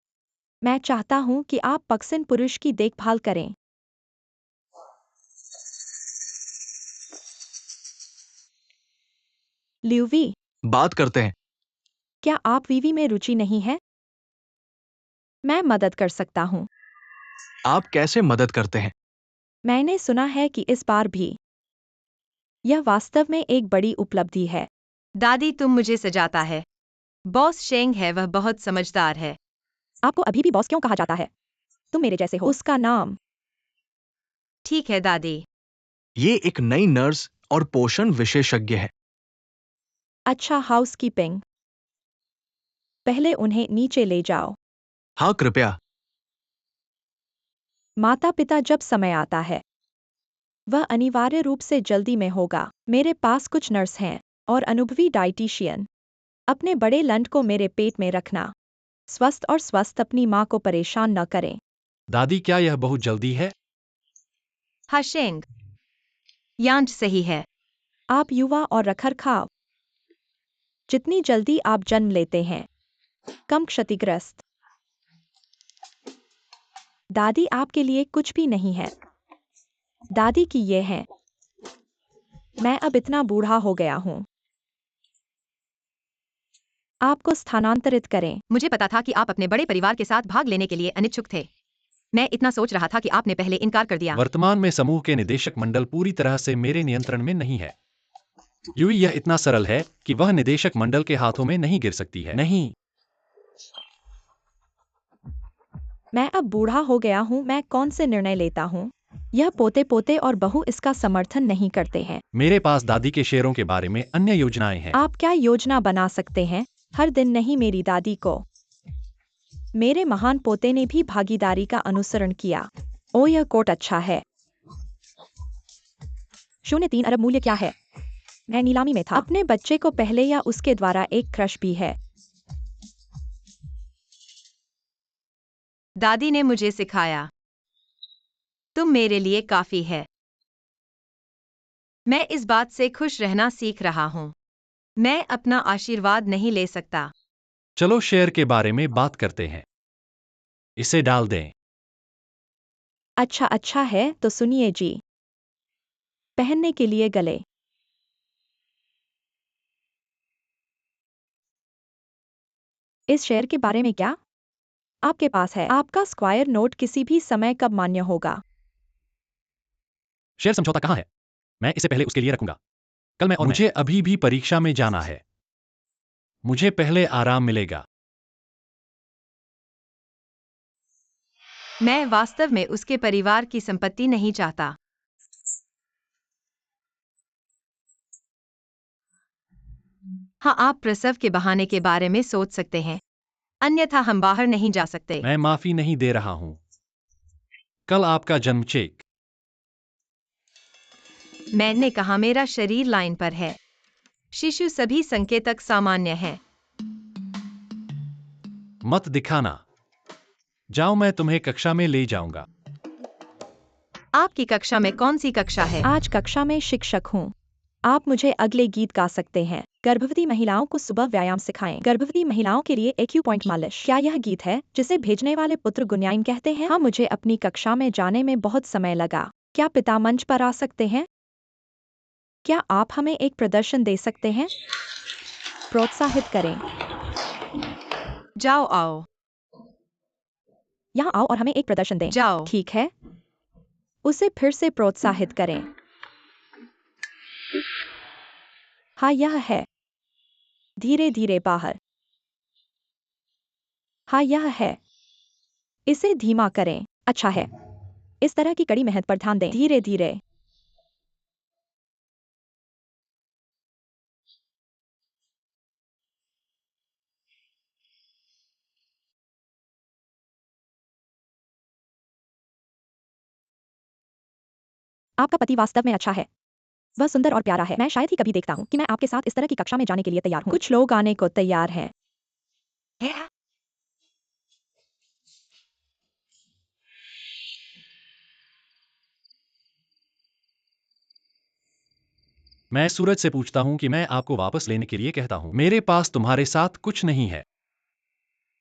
मैं चाहता हूं कि आप पक्सिन पुरुष की देखभाल करें। ल्यूवी, बात करते हैं। क्या आप वीवी में रुचि नहीं है? मैं मदद कर सकता हूं। आप कैसे मदद करते हैं? मैंने सुना है कि इस बार भी यह वास्तव में एक बड़ी उपलब्धि है। दादी, तुम मुझे सजाता है। बॉस शेंग है, वह बहुत समझदार है। आपको अभी भी बॉस क्यों कहा जाता है? तुम मेरे जैसे हो। उसका नाम ठीक है दादी। ये एक नई नर्स और पोषण विशेषज्ञ है। अच्छा हाउसकीपिंग। पहले उन्हें नीचे ले जाओ। हाँ कृपया। माता पिता जब समय आता है वह अनिवार्य रूप से जल्दी में होगा। मेरे पास कुछ नर्स हैं और अनुभवी डाइटिशियन। अपने बड़े लंड को मेरे पेट में रखना। स्वस्थ और स्वस्थ अपनी माँ को परेशान न करें। दादी, क्या यह बहुत जल्दी है? हाशेंग। यांच सही है। आप युवा और रखरखाव। जितनी जल्दी आप जन्म लेते हैं कम क्षतिग्रस्त। दादी आपके लिए कुछ भी नहीं है। दादी की ये है। मैं अब इतना बूढ़ा हो गया हूँ। आपको स्थानांतरित करें। मुझे पता था कि आप अपने बड़े परिवार के साथ भाग लेने के लिए अनिच्छुक थे। मैं इतना सोच रहा था कि आपने पहले इनकार कर दिया। वर्तमान में समूह के निदेशक मंडल पूरी तरह से मेरे नियंत्रण में नहीं है। यूई, यह इतना सरल है कि वह निदेशक मंडल के हाथों में नहीं गिर सकती है। नहीं। मैं अब बूढ़ा हो गया हूँ। मैं कौन से निर्णय लेता हूँ? यह पोते पोते और बहू इसका समर्थन नहीं करते हैं। मेरे पास दादी के शेयरों के बारे में अन्य योजनाएं हैं। आप क्या योजना बना सकते हैं? हर दिन नहीं मेरी दादी को। मेरे महान पोते ने भी भागीदारी का अनुसरण किया। ओ यह कोट अच्छा है। 0.3 अरब मूल्य क्या है? मैं नीलामी में था। अपने बच्चे को पहले या उसके द्वारा एक क्रश भी है। दादी ने मुझे सिखाया, तुम मेरे लिए काफी है। मैं इस बात से खुश रहना सीख रहा हूँ। मैं अपना आशीर्वाद नहीं ले सकता। चलो शेयर के बारे में बात करते हैं। इसे डाल दें। अच्छा है तो सुनिए जी। पहनने के लिए गले। इस शेयर के बारे में क्या आपके पास है? आपका स्क्वायर नोट किसी भी समय कब मान्य होगा? शेयर समझौता कहाँ है? मैं इसे पहले उसके लिए रखूंगा। कल मैं और मुझे अभी भी परीक्षा में जाना है। मुझे पहले आराम मिलेगा। मैं वास्तव में उसके परिवार की संपत्ति नहीं चाहता। हाँ, आप प्रसव के बहाने के बारे में सोच सकते हैं, अन्यथा हम बाहर नहीं जा सकते। मैं माफी नहीं दे रहा हूं। कल आपका जन्म चेक। मैंने कहा मेरा शरीर लाइन पर है। शिशु सभी संकेतक सामान्य हैं। मत दिखाना। जाओ, मैं तुम्हें कक्षा में ले जाऊंगा। आपकी कक्षा में कौन सी कक्षा है? आज कक्षा में शिक्षक हूँ। आप मुझे अगले गीत गा सकते हैं। गर्भवती महिलाओं को सुबह व्यायाम सिखाएं। गर्भवती महिलाओं के लिए एक्यूपॉइंट मालिश। क्या यह गीत है जिसे भेजने वाले पुत्र गुन्याइन कहते हैं? हाँ, मुझे अपनी कक्षा में जाने में बहुत समय लगा। क्या पिता मंच पर आ सकते हैं? क्या आप हमें एक प्रदर्शन दे सकते हैं? प्रोत्साहित करें। जाओ आओ। यहाँ आओ और हमें एक प्रदर्शन दें। जाओ। ठीक है। उसे फिर से प्रोत्साहित करें। हाँ, यह है। धीरे धीरे बाहर। हाँ, यह है। इसे धीमा करें। अच्छा है। इस तरह की कड़ी मेहनत पर ध्यान दें। धीरे धीरे। आपका पति वास्तव में अच्छा है। वह सुंदर और प्यारा है। मैं शायद ही कभी देखता हूँ कि मैं आपके साथ इस तरह की कक्षा में जाने के लिए तैयार हूँ। कुछ लोग आने को तैयार हैं। मैं सूरज से पूछता हूं कि मैं आपको वापस लेने के लिए कहता हूं। मेरे पास तुम्हारे साथ कुछ नहीं है।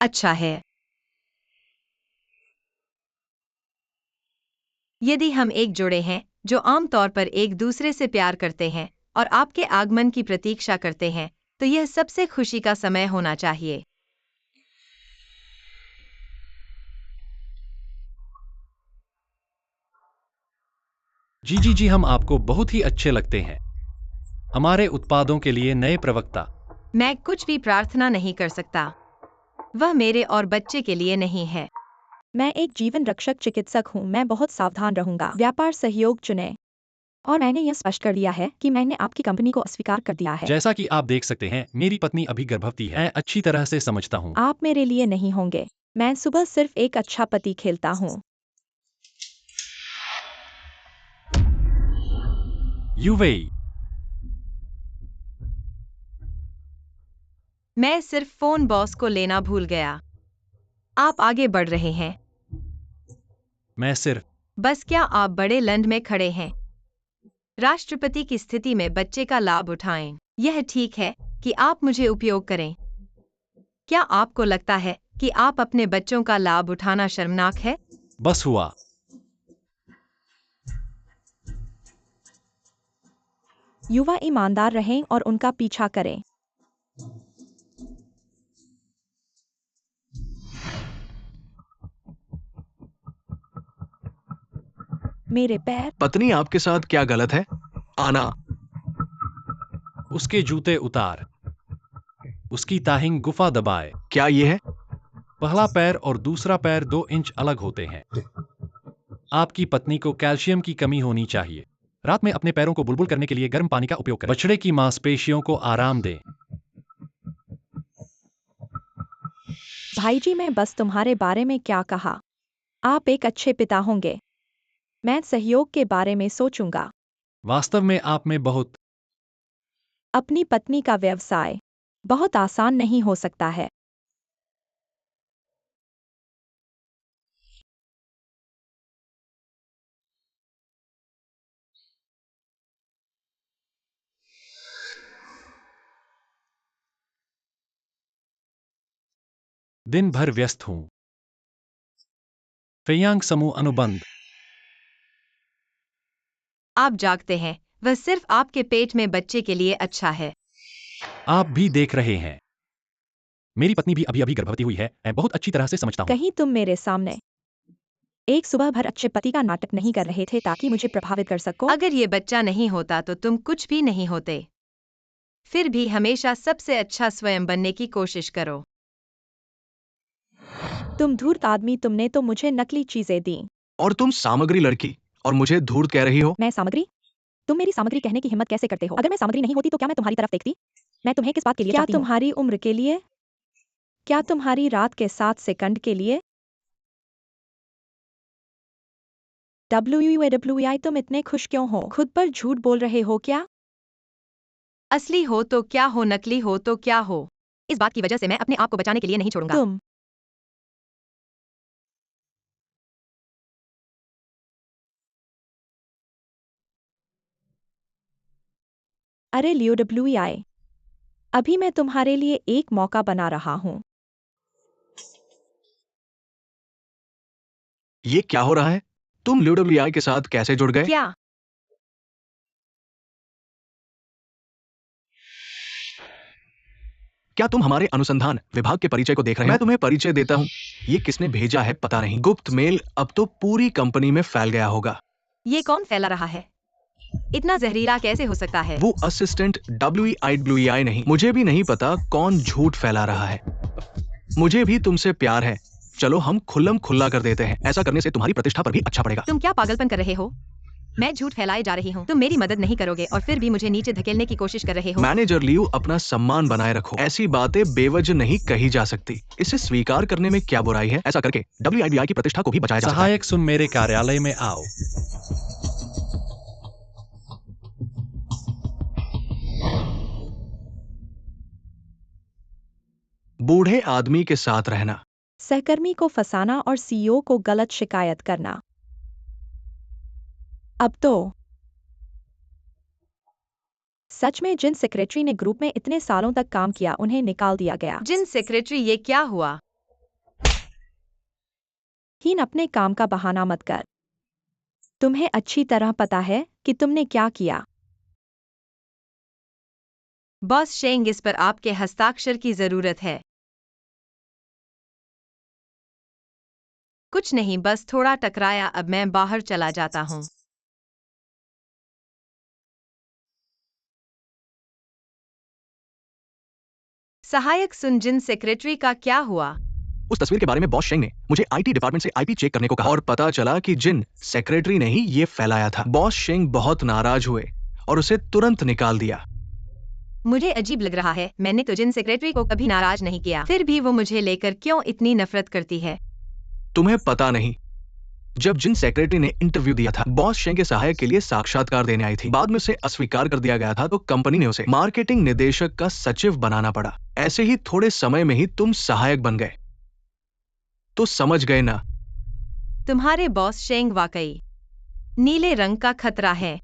अच्छा है। यदि हम एक जोड़े हैं जो आमतौर पर एक दूसरे से प्यार करते हैं और आपके आगमन की प्रतीक्षा करते हैं, तो यह सबसे खुशी का समय होना चाहिए। जी, हम आपको बहुत ही अच्छे लगते हैं। हमारे उत्पादों के लिए नए प्रवक्ता। मैं कुछ भी प्रार्थना नहीं कर सकता। वह मेरे और बच्चे के लिए नहीं है। मैं एक जीवन रक्षक चिकित्सक हूँ, मैं बहुत सावधान रहूंगा। व्यापार सहयोग चुनें। और मैंने यह स्पष्ट कर दिया है कि मैंने आपकी कंपनी को अस्वीकार कर दिया है। जैसा कि आप देख सकते हैं, मेरी पत्नी अभी गर्भवती है। मैं अच्छी तरह से समझता हूँ। आप मेरे लिए नहीं होंगे। मैं सुबह सिर्फ एक अच्छा पति खेलता हूँ। यूवेई। मैं सिर्फ फोन बॉस को लेना भूल गया। आप आगे बढ़ रहे हैं। मैं सिर्फ बस क्या आप बड़े लंड में खड़े हैं? राष्ट्रपति की स्थिति में बच्चे का लाभ उठाएं। यह ठीक है कि आप मुझे उपयोग करें। क्या आपको लगता है कि आप अपने बच्चों का लाभ उठाना शर्मनाक है? बस हुआ। युवा ईमानदार रहें और उनका पीछा करें। मेरे पैर। पत्नी, आपके साथ क्या गलत है? आना। उसके जूते उतार। उसकी ताहिंग गुफा दबाए। क्या ये है? पहला पैर और दूसरा पैर 2 इंच अलग होते हैं। आपकी पत्नी को कैल्शियम की कमी होनी चाहिए। रात में अपने पैरों को बुलबुल करने के लिए गर्म पानी का उपयोग करें। बछड़े की मांसपेशियों को आराम दें। भाईजी, मैं बस तुम्हारे बारे में क्या कहा। आप एक अच्छे पिता होंगे। मैं सहयोग के बारे में सोचूंगा। वास्तव में आप में बहुत। अपनी पत्नी का व्यवसाय बहुत आसान नहीं हो सकता है। दिन भर व्यस्त हूं। फेयांग समूह अनुबंध। आप जागते हैं, वह सिर्फ आपके पेट में बच्चे के लिए अच्छा है। आप भी देख रहे हैं। मेरी पत्नी भी अभी अभी गर्भवती हुई है। मैं बहुत अच्छी तरह से समझता हूं। कहीं तुम मेरे सामने एक सुबह भर अच्छे पति का नाटक नहीं कर रहे थे ताकि मुझे प्रभावित कर सको? अगर ये बच्चा नहीं होता तो तुम कुछ भी नहीं होते। फिर भी हमेशा सबसे अच्छा स्वयं बनने की कोशिश करो। तुम धूर्त आदमी, तुमने तो मुझे नकली चीजें दी। और तुम सामग्री लड़की, और मुझे धूर्त कह रही हो? मैं सामग्री? तुम मेरी सामग्री कहने की हिम्मत कैसे करते हो? अगर मैं सामग्री नहीं होती तो क्या मैं तुम्हारी तरफ देखती? मैं तुम्हें किस बात के लिए क्या चाहती हूँ? तुम्हारी उम्र के लिए? क्या तुम्हारी रात के 7 सेकंड के लिए? WUI, तुम इतने खुश क्यों हो? खुद पर झूठ बोल रहे हो क्या? असली हो तो क्या हो, नकली हो तो क्या हो? इस बात की वजह से मैं अपने आप को बचाने के लिए नहीं छोड़ूंगा। तुम अरे लियो WUI, अभी मैं तुम्हारे लिए एक मौका बना रहा हूँ। ये क्या हो रहा है? तुम LWI के साथ कैसे जुड़ गए? क्या? क्या तुम हमारे अनुसंधान विभाग के परिचय को देख रहे हो? मैं तुम्हें परिचय देता हूँ। ये किसने भेजा है पता नहीं। गुप्त मेल अब तो पूरी कंपनी में फैल गया होगा। ये कौन फैला रहा है? इतना जहरीला कैसे हो सकता है? वो असिस्टेंट WEI नहीं। मुझे भी नहीं पता कौन झूठ फैला रहा है। मुझे भी तुमसे प्यार है। चलो हम खुल्लम खुल्ला कर देते हैं। ऐसा करने से तुम्हारी प्रतिष्ठा पर भी अच्छा पड़ेगा। तुम क्या पागलपन कर रहे हो? मैं झूठ फैलाए जा रही हूँ। तुम मेरी मदद नहीं करोगे और फिर भी मुझे नीचे धकेलने की कोशिश कर रहे हो। मैनेजर लियू, अपना सम्मान बनाए रखो। ऐसी बातें बेवजह नहीं कही जा सकती। इसे स्वीकार करने में क्या बुराई है? ऐसा करके WIBI की प्रतिष्ठा को भी बचाया जा सकता है। सहायक सुन, मेरे कार्यालय में आओ। बूढ़े आदमी के साथ रहना। सहकर्मी को फंसाना और CEO को गलत शिकायत करना। अब तो सच में जिन सेक्रेटरी ने ग्रुप में इतने सालों तक काम किया उन्हें निकाल दिया गया। जिन सेक्रेटरी, ये क्या हुआ? हीन, अपने काम का बहाना मत कर। तुम्हें अच्छी तरह पता है कि तुमने क्या किया। बॉस शेंग, इस पर आपके हस्ताक्षर की जरूरत है। कुछ नहीं, बस थोड़ा टकराया। अब मैं बाहर चला जाता हूँ। सहायक सुन, जिन सेक्रेटरी का क्या हुआ? उस तस्वीर के बारे में बॉस शेंग ने मुझे आईटी डिपार्टमेंट से आईपी चेक करने को कहा और पता चला कि जिन सेक्रेटरी ने ही ये फैलाया था। बॉस शेंग बहुत नाराज हुए और उसे तुरंत निकाल दिया। मुझे अजीब लग रहा है, मैंने तो जिन सेक्रेटरी को कभी नाराज नहीं किया, फिर भी वो मुझे लेकर क्यों इतनी नफरत करती है? तुम्हें पता नहीं, जब जिन सेक्रेटरी ने इंटरव्यू दिया था, बॉस शेंग के सहायक के लिए साक्षात्कार देने आई थी। बाद में उसे अस्वीकार कर दिया गया था, तो कंपनी ने उसे मार्केटिंग निदेशक का सचिव बनाना पड़ा। ऐसे ही थोड़े समय में ही तुम सहायक बन गए। तो समझ गए ना? तुम्हारे बॉस शेंग वाकई नीले रंग का खतरा है।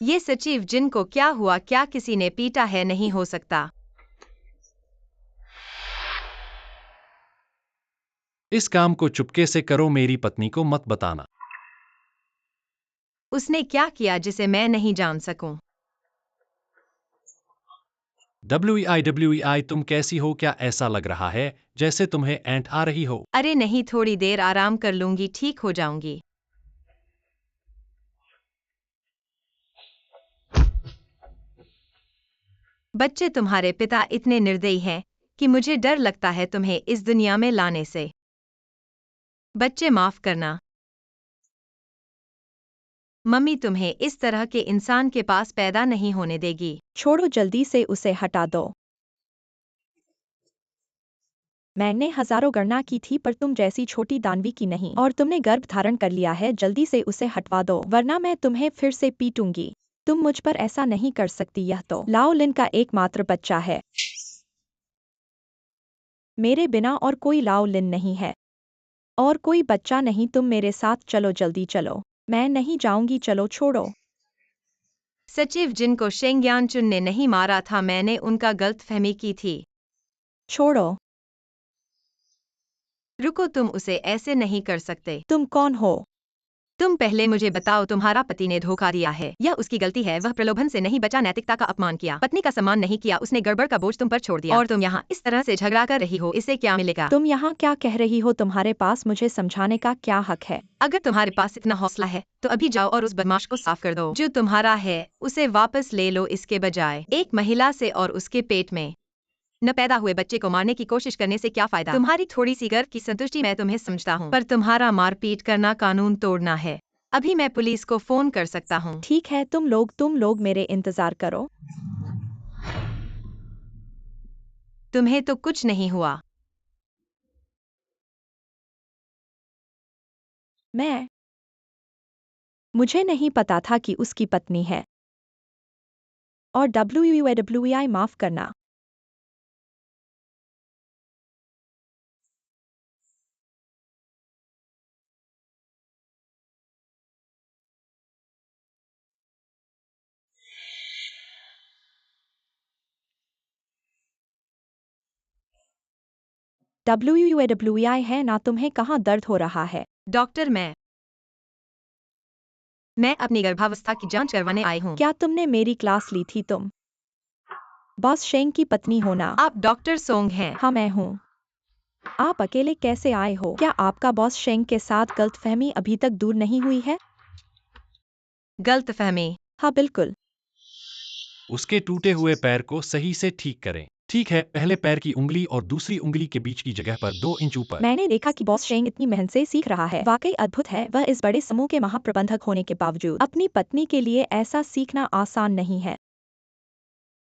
ये सचिव जिनको क्या हुआ, क्या किसी ने पीटा है? नहीं हो सकता। इस काम को चुपके से करो, मेरी पत्नी को मत बताना। उसने क्या किया जिसे मैं नहीं जान सकूं? WEI तुम कैसी हो? क्या ऐसा लग रहा है जैसे तुम्हें ऐंठ आ रही हो? अरे नहीं, थोड़ी देर आराम कर लूंगी, ठीक हो जाऊंगी। बच्चे, तुम्हारे पिता इतने निर्दयी हैं कि मुझे डर लगता है तुम्हें इस दुनिया में लाने से। बच्चे, माफ करना। मम्मी तुम्हें इस तरह के इंसान के पास पैदा नहीं होने देगी। छोड़ो, जल्दी से उसे हटा दो। मैंने हजारों गणना की थी पर तुम जैसी छोटी दानवी की नहीं, और तुमने गर्भ धारण कर लिया है। जल्दी से उसे हटवा दो वरना मैं तुम्हें फिर से पीटूंगी। तुम मुझ पर ऐसा नहीं कर सकती, यह तो लाओ लिन का एकमात्र बच्चा है। मेरे बिना और कोई लाओ लिन नहीं है, और कोई बच्चा नहीं। तुम मेरे साथ चलो, जल्दी चलो। मैं नहीं जाऊंगी, चलो छोड़ो। सचिव जिनको शेंगयान चुन ने नहीं मारा था, मैंने उनका गलतफहमी की थी। छोड़ो। रुको, तुम उसे ऐसे नहीं कर सकते। तुम कौन हो? तुम पहले मुझे बताओ, तुम्हारा पति ने धोखा दिया है, यह उसकी गलती है। वह प्रलोभन से नहीं बचा, नैतिकता का अपमान किया, पत्नी का सम्मान नहीं किया, उसने गड़बड़ का बोझ तुम पर छोड़ दिया, और तुम यहाँ इस तरह से झगड़ा कर रही हो, इससे क्या मिलेगा? तुम यहाँ क्या कह रही हो? तुम्हारे पास मुझे समझाने का क्या हक है? अगर तुम्हारे पास इतना हौसला है तो अभी जाओ और उस बदमाश को साफ कर दो। जो तुम्हारा है उसे वापस ले लो, इसके बजाय एक महिला से और उसके पेट में न पैदा हुए बच्चे को मारने की कोशिश करने से क्या फायदा? तुम्हारी थोड़ी सी गर्व की संतुष्टि मैं तुम्हें समझता हूँ, पर तुम्हारा मारपीट करना कानून तोड़ना है। अभी मैं पुलिस को फोन कर सकता हूँ। ठीक है, तुम लोग मेरे इंतजार करो। तुम्हें तो कुछ नहीं हुआ। मुझे नहीं पता था कि उसकी पत्नी है। और WEI माफ करना। WEI है ना? तुम्हें कहाँ दर्द हो रहा है? डॉक्टर, मैं अपनी गर्भावस्था की जांच करवाने आई हूँ। क्या तुमने मेरी क्लास ली थी? तुम बॉस शेंग की पत्नी हो ना? आप डॉक्टर सोंग हैं? हाँ, मैं हूँ। आप अकेले कैसे आए हो? क्या आपका बॉस शेंग के साथ गलतफहमी अभी तक दूर नहीं हुई है? गलतफहमी? हाँ, बिल्कुल। उसके टूटे हुए पैर को सही से ठीक करें। ठीक है, पहले पैर की उंगली और दूसरी उंगली के बीच की जगह पर 2 इंच ऊपर। मैंने देखा कि बॉस शेंग इतनी मेहनत से सीख रहा है, वाकई अद्भुत है। वह इस बड़े समूह के महाप्रबंधक होने के बावजूद अपनी पत्नी के लिए ऐसा सीखना आसान नहीं है।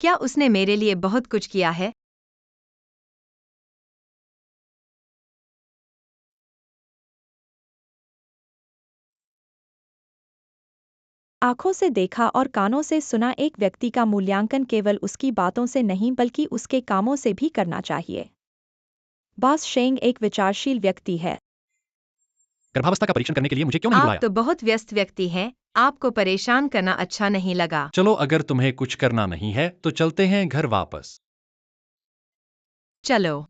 क्या उसने मेरे लिए बहुत कुछ किया है? आंखों से देखा और कानों से सुना एक व्यक्ति का मूल्यांकन केवल उसकी बातों से नहीं बल्कि उसके कामों से भी करना चाहिए। बॉस शेंग एक विचारशील व्यक्ति है। गर्भावस्था का परीक्षण करने के लिए मुझे क्यों नहीं आप बुलाया? तो बहुत व्यस्त व्यक्ति हैं, आपको परेशान करना अच्छा नहीं लगा। चलो, अगर तुम्हें कुछ करना नहीं है तो चलते हैं घर वापस। चलो।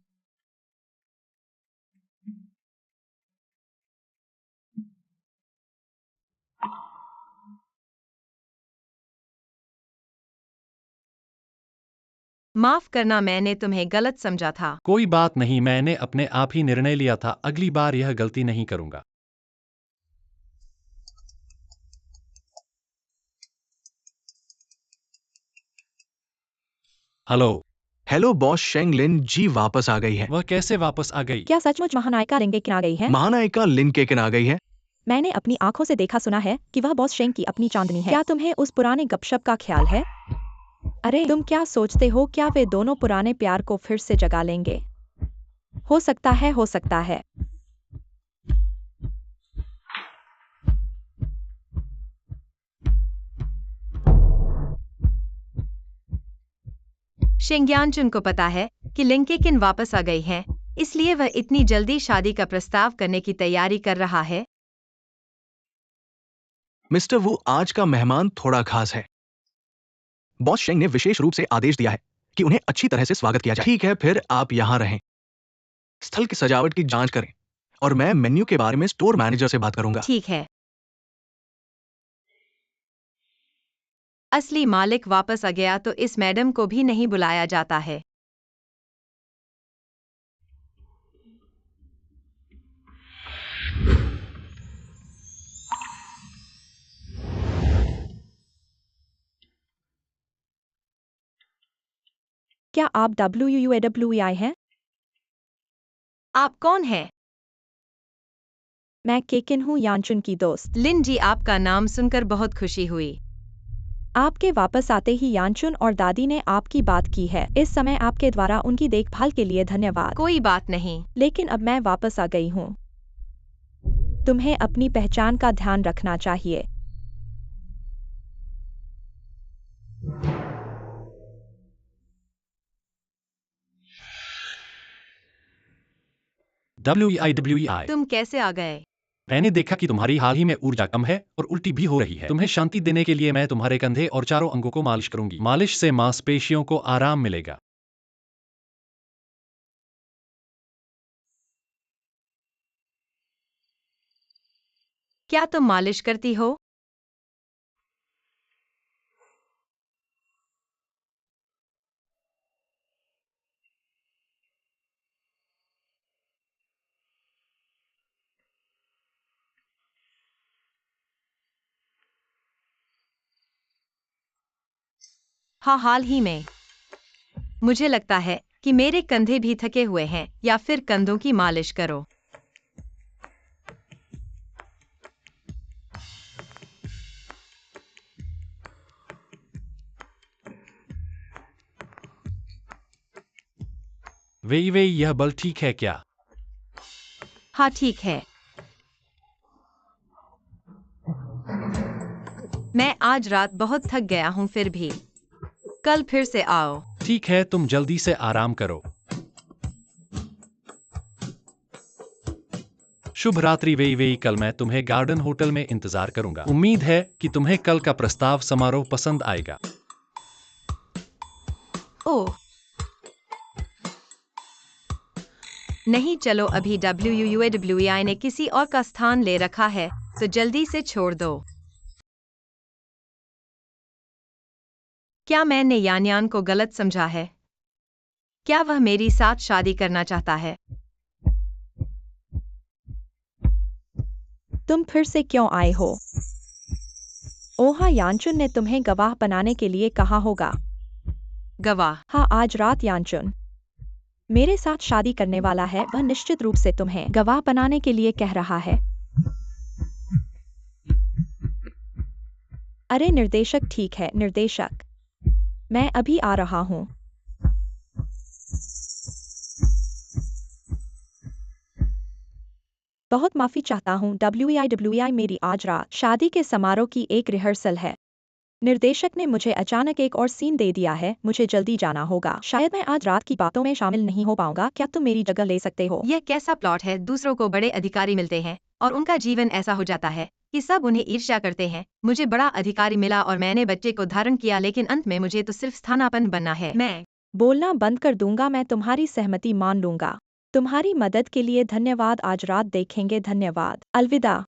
माफ करना, मैंने तुम्हें गलत समझा था। कोई बात नहीं, मैंने अपने आप ही निर्णय लिया था, अगली बार यह गलती नहीं करूंगा। हेलो। हेलो बॉस, शेंग लिन जी वापस आ गई है। वह कैसे वापस आ गई? क्या सचमुच महानायिका लिंग के आ गई है? महानायिका लिन केकिन आ गई है। मैंने अपनी आंखों से देखा सुना है कि वह बॉस शेंग की अपनी चांदनी है। क्या तुम्हें उस पुराने गपशप का ख्याल है? अरे तुम क्या सोचते हो, क्या वे दोनों पुराने प्यार को फिर से जगा लेंगे? हो सकता है, हो सकता है। शेंग्यांचुन को पता है कि लिंकेकिन वापस आ गई है, इसलिए वह इतनी जल्दी शादी का प्रस्ताव करने की तैयारी कर रहा है। मिस्टर वू, आज का मेहमान थोड़ा खास है। बॉस शेंग ने विशेष रूप से आदेश दिया है कि उन्हें अच्छी तरह से स्वागत किया जाए। ठीक है, फिर आप यहाँ रहें, स्थल की सजावट की जांच करें और मैं मेन्यू के बारे में स्टोर मैनेजर से बात करूंगा। ठीक है। असली मालिक वापस आ गया तो इस मैडम को भी नहीं बुलाया जाता है। क्या आप WUAWEI हैं? आप कौन हैं? मैं केकिन हूँ, यानचुन की दोस्त। लिन जी, आपका नाम सुनकर बहुत खुशी हुई। आपके वापस आते ही यानचुन और दादी ने आपकी बात की है। इस समय आपके द्वारा उनकी देखभाल के लिए धन्यवाद। कोई बात नहीं। लेकिन अब मैं वापस आ गई हूँ। तुम्हें अपनी पहचान का ध्यान रखना चाहिए। WEI। तुम कैसे आ गए? मैंने देखा कि तुम्हारी हाल ही में ऊर्जा कम है और उल्टी भी हो रही है। तुम्हें शांति देने के लिए मैं तुम्हारे कंधे और चारों अंगों को मालिश करूंगी। मालिश से मांसपेशियों को आराम मिलेगा। क्या तुम मालिश करती हो? हाँ, हाल ही में। मुझे लगता है कि मेरे कंधे भी थके हुए हैं, या फिर कंधों की मालिश करो। वे यह बल ठीक है क्या? हाँ, ठीक है। मैं आज रात बहुत थक गया हूँ, फिर भी कल फिर से आओ। ठीक है, तुम जल्दी से आराम करो। शुभ रात्रि वे कल मैं तुम्हें गार्डन होटल में इंतजार करूंगा। उम्मीद है कि तुम्हें कल का प्रस्ताव समारोह पसंद आएगा। ओह नहीं, चलो, अभी WUAWEI ने किसी और का स्थान ले रखा है, तो जल्दी से छोड़ दो। क्या मैंने यानयान को गलत समझा है? क्या वह मेरी साथ शादी करना चाहता है? तुम फिर से क्यों आए हो? ओहा, यानचुन ने तुम्हें गवाह बनाने के लिए कहा होगा। गवाह? हाँ, आज रात यानचुन मेरे साथ शादी करने वाला है। वह निश्चित रूप से तुम्हें गवाह बनाने के लिए कह रहा है। अरे निर्देशक, ठीक है निर्देशक, मैं अभी आ रहा हूँ। बहुत माफी चाहता हूँ WEI मेरी आज रात शादी के समारोह की एक रिहर्सल है। निर्देशक ने मुझे अचानक एक और सीन दे दिया है, मुझे जल्दी जाना होगा। शायद मैं आज रात की बातों में शामिल नहीं हो पाऊंगा। क्या तुम मेरी जगह ले सकते हो? यह कैसा प्लॉट है? दूसरों को बड़े अधिकारी मिलते हैं और उनका जीवन ऐसा हो जाता है कि सब उन्हें ईर्ष्या करते हैं। मुझे बड़ा अधिकारी मिला और मैंने बच्चे को धारण किया, लेकिन अंत में मुझे तो सिर्फ स्थानापन्न बनना है। मैं बोलना बंद कर दूंगा, मैं तुम्हारी सहमति मान लूंगा। तुम्हारी मदद के लिए धन्यवाद, आज रात देखेंगे, धन्यवाद, अलविदा।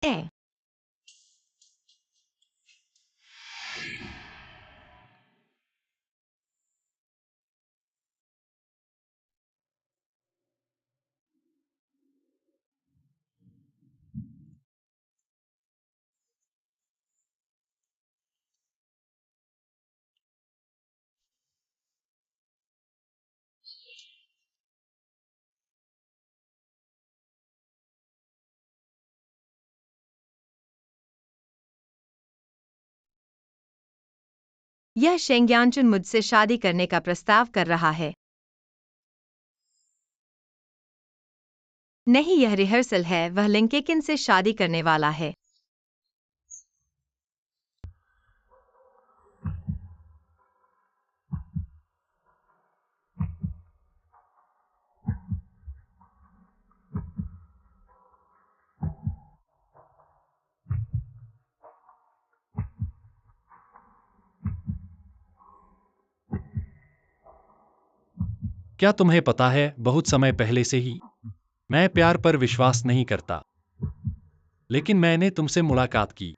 ए यह शेंग्यांचुन मुझसे शादी करने का प्रस्ताव कर रहा है। नहीं, यह रिहर्सल है। वह लिंकेकिन से शादी करने वाला है। क्या तुम्हें पता है, बहुत समय पहले से ही मैं प्यार पर विश्वास नहीं करता, लेकिन मैंने तुमसे मुलाकात की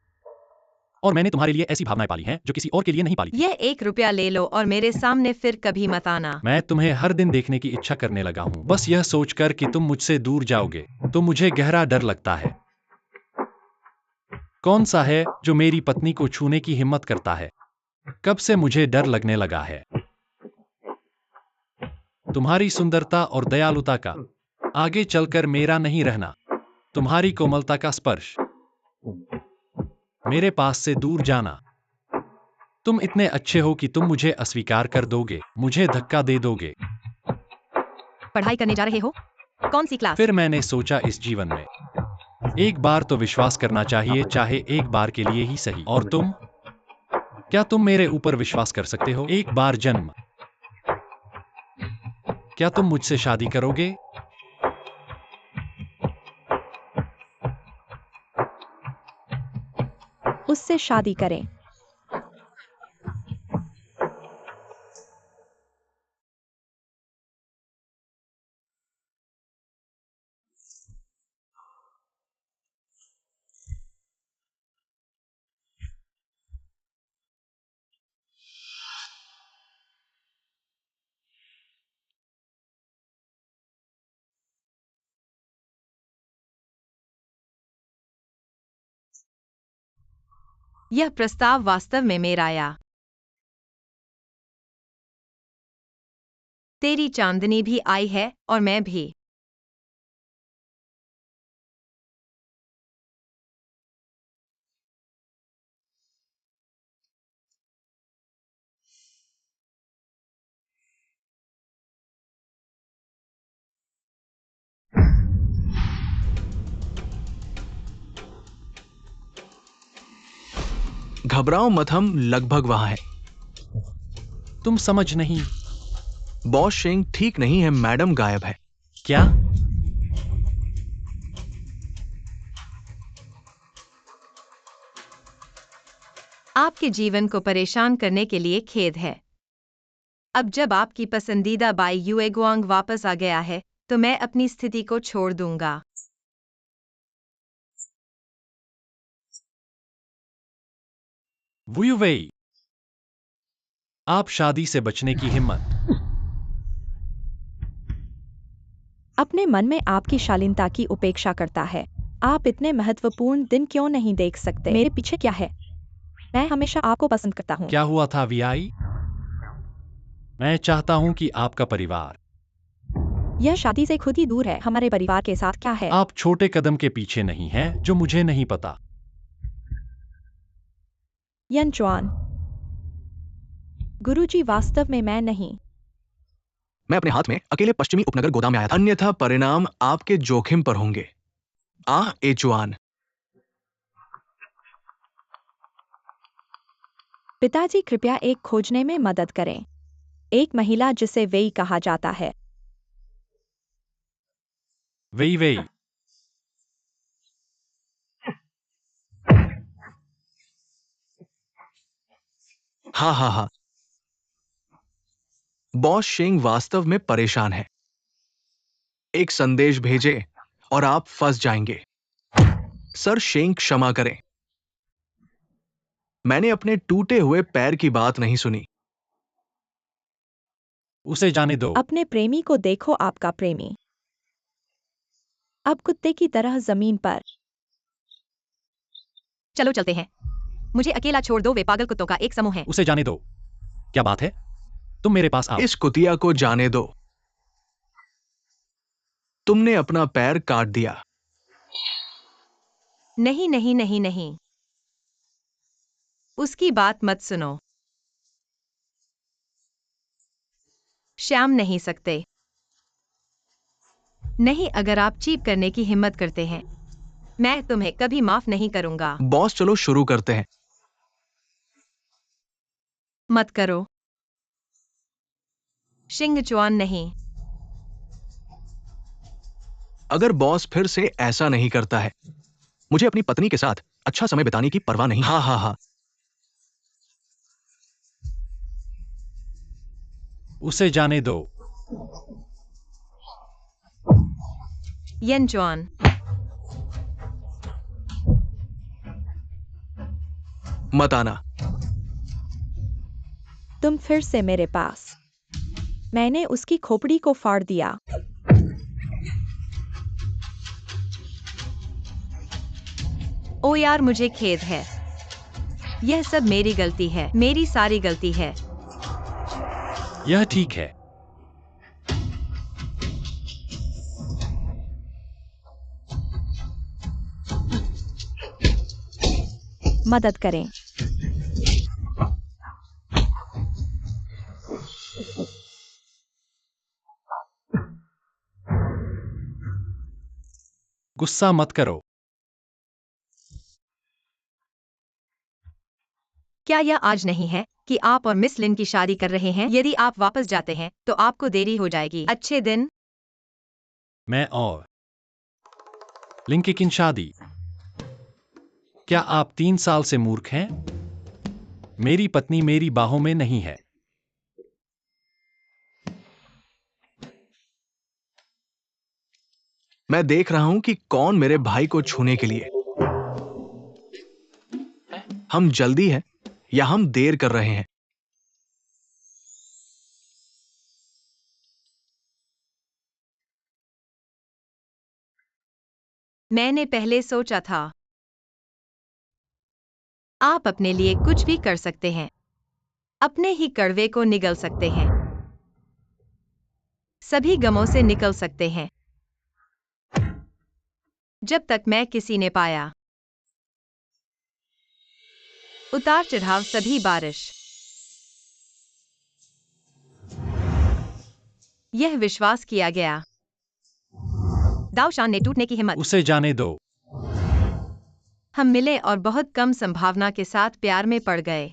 और मैंने तुम्हारे लिए ऐसी भावनाएं पाली हैं जो किसी और के लिए नहीं पाली थी। यह 1 रुपया ले लो और मेरे सामने फिर कभी मत आना। मैं तुम्हें हर दिन देखने की इच्छा करने लगा हूँ। बस यह सोचकर कि तुम मुझसे दूर जाओगे तो मुझे गहरा डर लगता है। कौन सा है जो मेरी पत्नी को छूने की हिम्मत करता है? कब से मुझे डर लगने लगा है। तुम्हारी सुंदरता और दयालुता का आगे चलकर मेरा नहीं रहना, तुम्हारी कोमलता का स्पर्श, मेरे पास से दूर जाना। तुम इतने अच्छे हो कि तुम मुझे अस्वीकार कर दोगे, मुझे धक्का दे दोगे। पढ़ाई करने जा रहे हो? कौन सी क्लास? फिर मैंने सोचा, इस जीवन में एक बार तो विश्वास करना चाहिए, चाहे एक बार के लिए ही सही। और तुम, क्या तुम मेरे ऊपर विश्वास कर सकते हो? एक बार जन्म, क्या तुम मुझसे शादी करोगे? उससे शादी करें। यह प्रस्ताव वास्तव में मेरा आया। तेरी चांदनी भी आई है और मैं भी। घबराओ मत, हम लगभग वहां हैं। तुम समझ नहीं। बॉस शेंग ठीक नहीं है, मैडम गायब है। क्या? आपके जीवन को परेशान करने के लिए खेद है। अब जब आपकी पसंदीदा बाई युएगुआंग वापस आ गया है, तो मैं अपनी स्थिति को छोड़ दूंगा। वुयु वेई, आप शादी से बचने की हिम्मत। अपने मन में आपकी शालीनता की उपेक्षा करता है। आप इतने महत्वपूर्ण दिन क्यों नहीं देख सकते? मेरे पीछे क्या है? मैं हमेशा आपको पसंद करता हूँ। क्या हुआ था वीआई? मैं चाहता हूं कि आपका परिवार। यह शादी से खुद ही दूर है। हमारे परिवार के साथ क्या है? आप छोटे कदम के पीछे नहीं हैं जो मुझे नहीं पता। यनचुआन, गुरुजी, वास्तव में मैं नहीं। मैं अपने हाथ में अकेले पश्चिमी उपनगर गोदाम में आया था, अन्यथा परिणाम आपके जोखिम पर होंगे। एचुआन। पिताजी, कृपया एक खोजने में मदद करें। एक महिला जिसे वेई कहा जाता है। वेई वेई, हाँ हाँ हाँ। बॉस शेंग वास्तव में परेशान है। एक संदेश भेजे और आप फंस जाएंगे। सर शेंग, क्षमा करें, मैंने अपने टूटे हुए पैर की बात नहीं सुनी। उसे जाने दो। अपने प्रेमी को देखो, आपका प्रेमी अब कुत्ते की तरह जमीन पर। चलो चलते हैं। मुझे अकेला छोड़ दो, वे पागल कुत्तों का एक समूह है। उसे जाने दो। क्या बात है? तुम मेरे पास आओ। इस कुतिया को जाने दो। तुमने अपना पैर काट दिया। नहीं नहीं नहीं नहीं, उसकी बात मत सुनो। श्याम नहीं सकते। नहीं, अगर आप चीट करने की हिम्मत करते हैं, मैं तुम्हें कभी माफ नहीं करूंगा। बॉस चलो शुरू करते हैं। मत करो। शिंगचुआन नहीं। अगर बॉस फिर से ऐसा नहीं करता है, मुझे अपनी पत्नी के साथ अच्छा समय बिताने की परवाह नहीं। हाँ हाँ हाँ। उसे जाने दो। यनचुआन। मत आना। तुम फिर से मेरे पास। मैंने उसकी खोपड़ी को फाड़ दिया। ओ यार, मुझे खेद है। यह सब मेरी गलती है, मेरी सारी गलती है। यह ठीक है। मदद करें। गुस्सा मत करो। क्या यह आज नहीं है कि आप और मिस लिन की शादी कर रहे हैं? यदि आप वापस जाते हैं तो आपको देरी हो जाएगी। अच्छे दिन। मैं और लिंकी की शादी। क्या आप 3 साल से मूर्ख हैं? मेरी पत्नी मेरी बाहों में नहीं है। मैं देख रहा हूं कि कौन मेरे भाई को छूने के लिए। हम जल्दी हैं या हम देर कर रहे हैं? मैंने पहले सोचा था। आप अपने लिए कुछ भी कर सकते हैं, अपने ही कड़वे को निगल सकते हैं, सभी गमों से निकल सकते हैं। जब तक मैं किसी ने पाया, उतार चढ़ाव, सभी बारिश। यह विश्वास किया गया। दाओशान ने टूटने की हिम्मत। उसे जाने दो। हम मिले और बहुत कम संभावना के साथ प्यार में पड़ गए।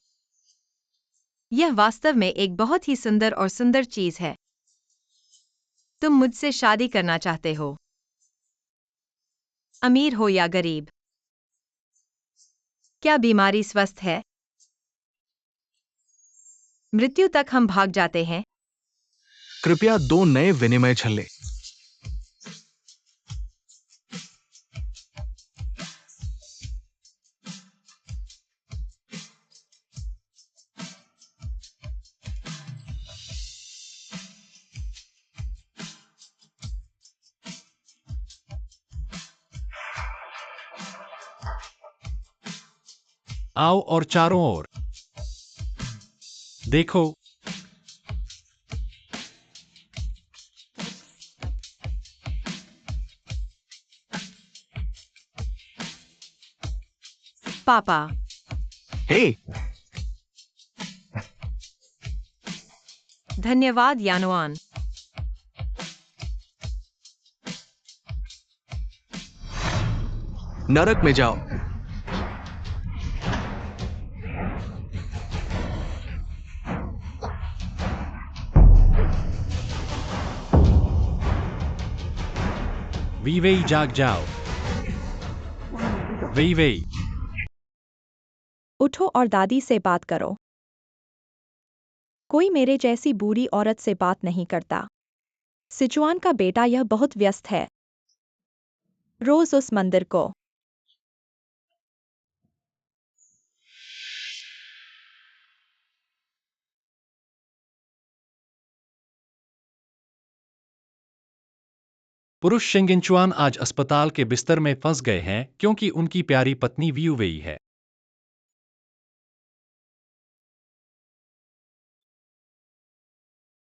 यह वास्तव में एक बहुत ही सुंदर और सुंदर चीज है। तुम मुझसे शादी करना चाहते हो, अमीर हो या गरीब? क्या बीमारी स्वस्थ है? मृत्यु तक हम भाग जाते हैं। कृपया 2 नए विनिमय छल्ले। आओ और चारों ओर देखो। पापा। हे, धन्यवाद यानुआन। नरक में जाओ। वीवेई जाग जाओ। वीवेई। उठो और दादी से बात करो। कोई मेरे जैसी बूढ़ी औरत से बात नहीं करता। सिचुआन का बेटा यह बहुत व्यस्त है। रोज उस मंदिर को। पुरुष शिंगिंचुआन आज अस्पताल के बिस्तर में फंस गए हैं क्योंकि उनकी प्यारी पत्नी व्यूवेई है।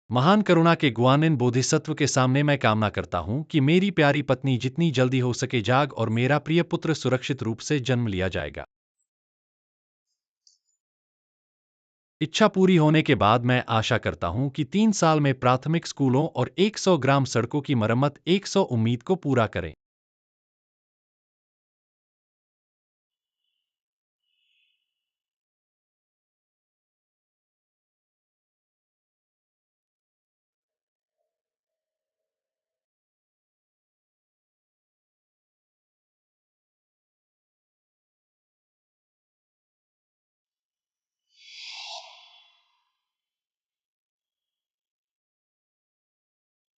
महान करुणा के गुआनिन बोधिसत्व के सामने मैं कामना करता हूं कि मेरी प्यारी पत्नी जितनी जल्दी हो सके जाग और मेरा प्रिय पुत्र सुरक्षित रूप से जन्म लिया जाएगा। इच्छा पूरी होने के बाद मैं आशा करता हूं कि 3 साल में प्राथमिक स्कूलों और 100 ग्राम सड़कों की मरम्मत 100 उम्मीद को पूरा करें।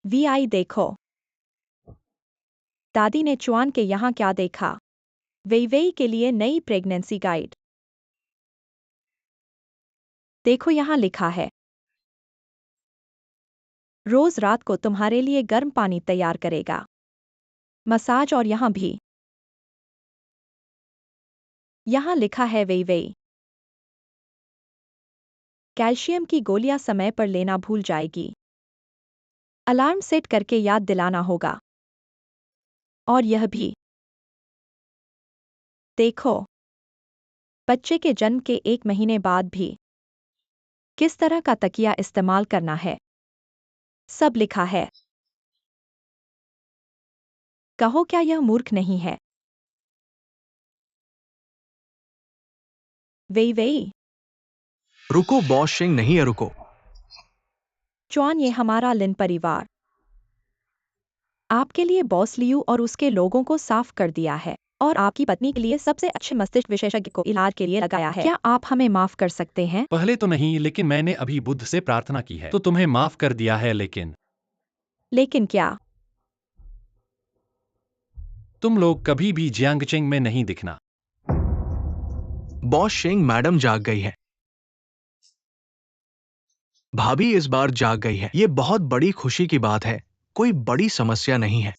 वीआई देखो। दादी ने चुआन के यहाँ क्या देखा? वेई के लिए नई प्रेगनेंसी गाइड। देखो यहाँ लिखा है, रोज रात को तुम्हारे लिए गर्म पानी तैयार करेगा। मसाज और यहाँ भी। यहाँ लिखा है वेई कैल्शियम की गोलियां समय पर लेना भूल जाएगी। अलार्म सेट करके याद दिलाना होगा। और यह भी देखो, बच्चे के जन्म के 1 महीने बाद भी किस तरह का तकिया इस्तेमाल करना है, सब लिखा है। कहो क्या यह मूर्ख नहीं है? वेई रुको बॉस शेंग, नहीं है, रुको। चुआन, ये हमारा लिन परिवार आपके लिए बॉस लियू और उसके लोगों को साफ कर दिया है और आपकी पत्नी के लिए सबसे अच्छे मस्तिष्क विशेषज्ञ को इलाज के लिए लगाया है। क्या आप हमें माफ कर सकते हैं? पहले तो नहीं, लेकिन मैंने अभी बुद्ध से प्रार्थना की है तो तुम्हें माफ कर दिया है। लेकिन क्या? तुम लोग कभी भी जियांगचेंग में नहीं दिखना। बॉस शेंग, मैडम जाग गई है। भाभी इस बार जाग गई है। ये बहुत बड़ी खुशी की बात है। कोई बड़ी समस्या नहीं है।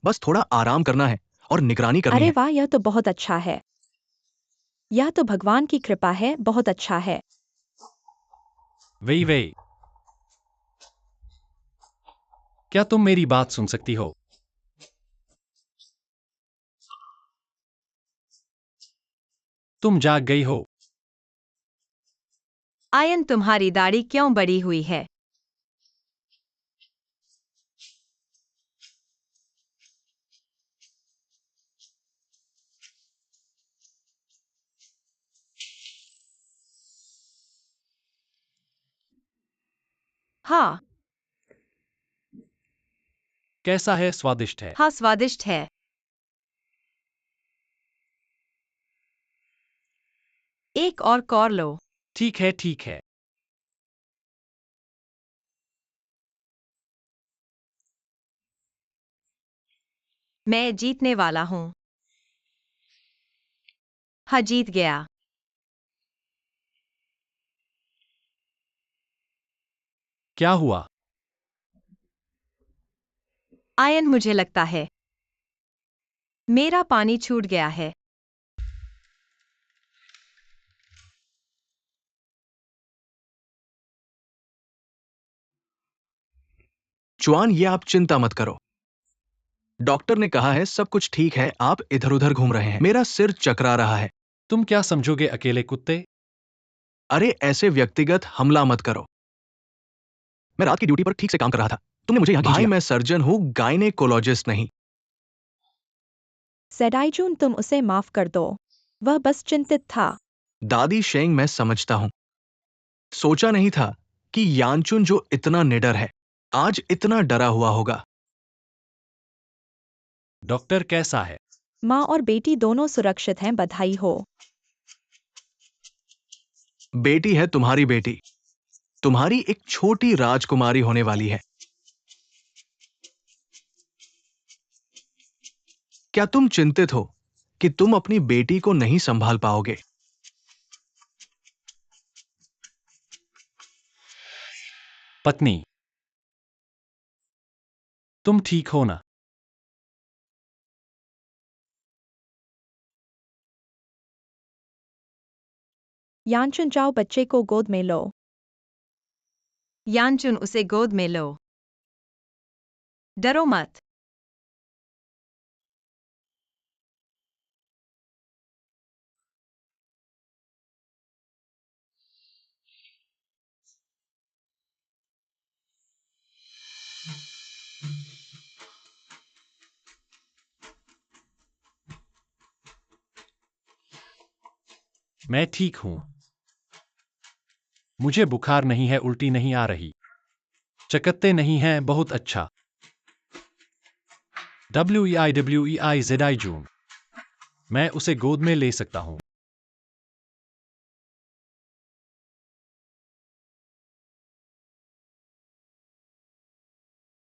बस थोड़ा आराम करना है और निगरानी करनी अरे है। वाह, यह तो बहुत अच्छा है। यह तो भगवान की कृपा है, बहुत अच्छा है। वेई, क्या तुम मेरी बात सुन सकती हो? तुम जाग गई हो? आयन, तुम्हारी दाढ़ी क्यों बड़ी हुई है? हाँ। कैसा है? स्वादिष्ट है। हाँ, स्वादिष्ट है। एक और कौर लो। ठीक है, ठीक है। मैं जीतने वाला हूँ। हाँ, जीत गया। क्या हुआ? आयन, मुझे लगता है मेरा पानी छूट गया है। चुआन, ये आप चिंता मत करो। डॉक्टर ने कहा है सब कुछ ठीक है। आप इधर उधर घूम रहे हैं। मेरा सिर चकरा रहा है। तुम क्या समझोगे, अकेले कुत्ते? अरे ऐसे व्यक्तिगत हमला मत करो। मैं रात की ड्यूटी पर ठीक से काम कर रहा था। तुमने मुझे यहाँ भाई, मैं सर्जन हूँ, गायनेकोलॉजिस्ट नहीं। सेडाईजून, तुम उसे माफ कर दो। वह बस चिंतित था। दादी शेंग, मैं समझता हूँ। सोचा नहीं था कि यानचुन, जो इतना निडर है, आज इतना डरा हुआ होगा। डॉक्टर कैसा है? माँ और बेटी दोनों सुरक्षित हैं, बधाई हो। बेटी है तुम्हारी बेटी। तुम्हारी एक छोटी राजकुमारी होने वाली है। क्या तुम चिंतित हो कि तुम अपनी बेटी को नहीं संभाल पाओगे? पत्नी, तुम ठीक हो ना? यानचुन, जाओ बच्चे को गोद में लो। यानचुन, उसे गोद में लो। डरो मत। मैं ठीक हूँ। मुझे बुखार नहीं है, उल्टी नहीं आ रही, चकत्ते नहीं हैं। बहुत अच्छा। WEIWEIZI जून। मैं उसे गोद में ले सकता हूँ।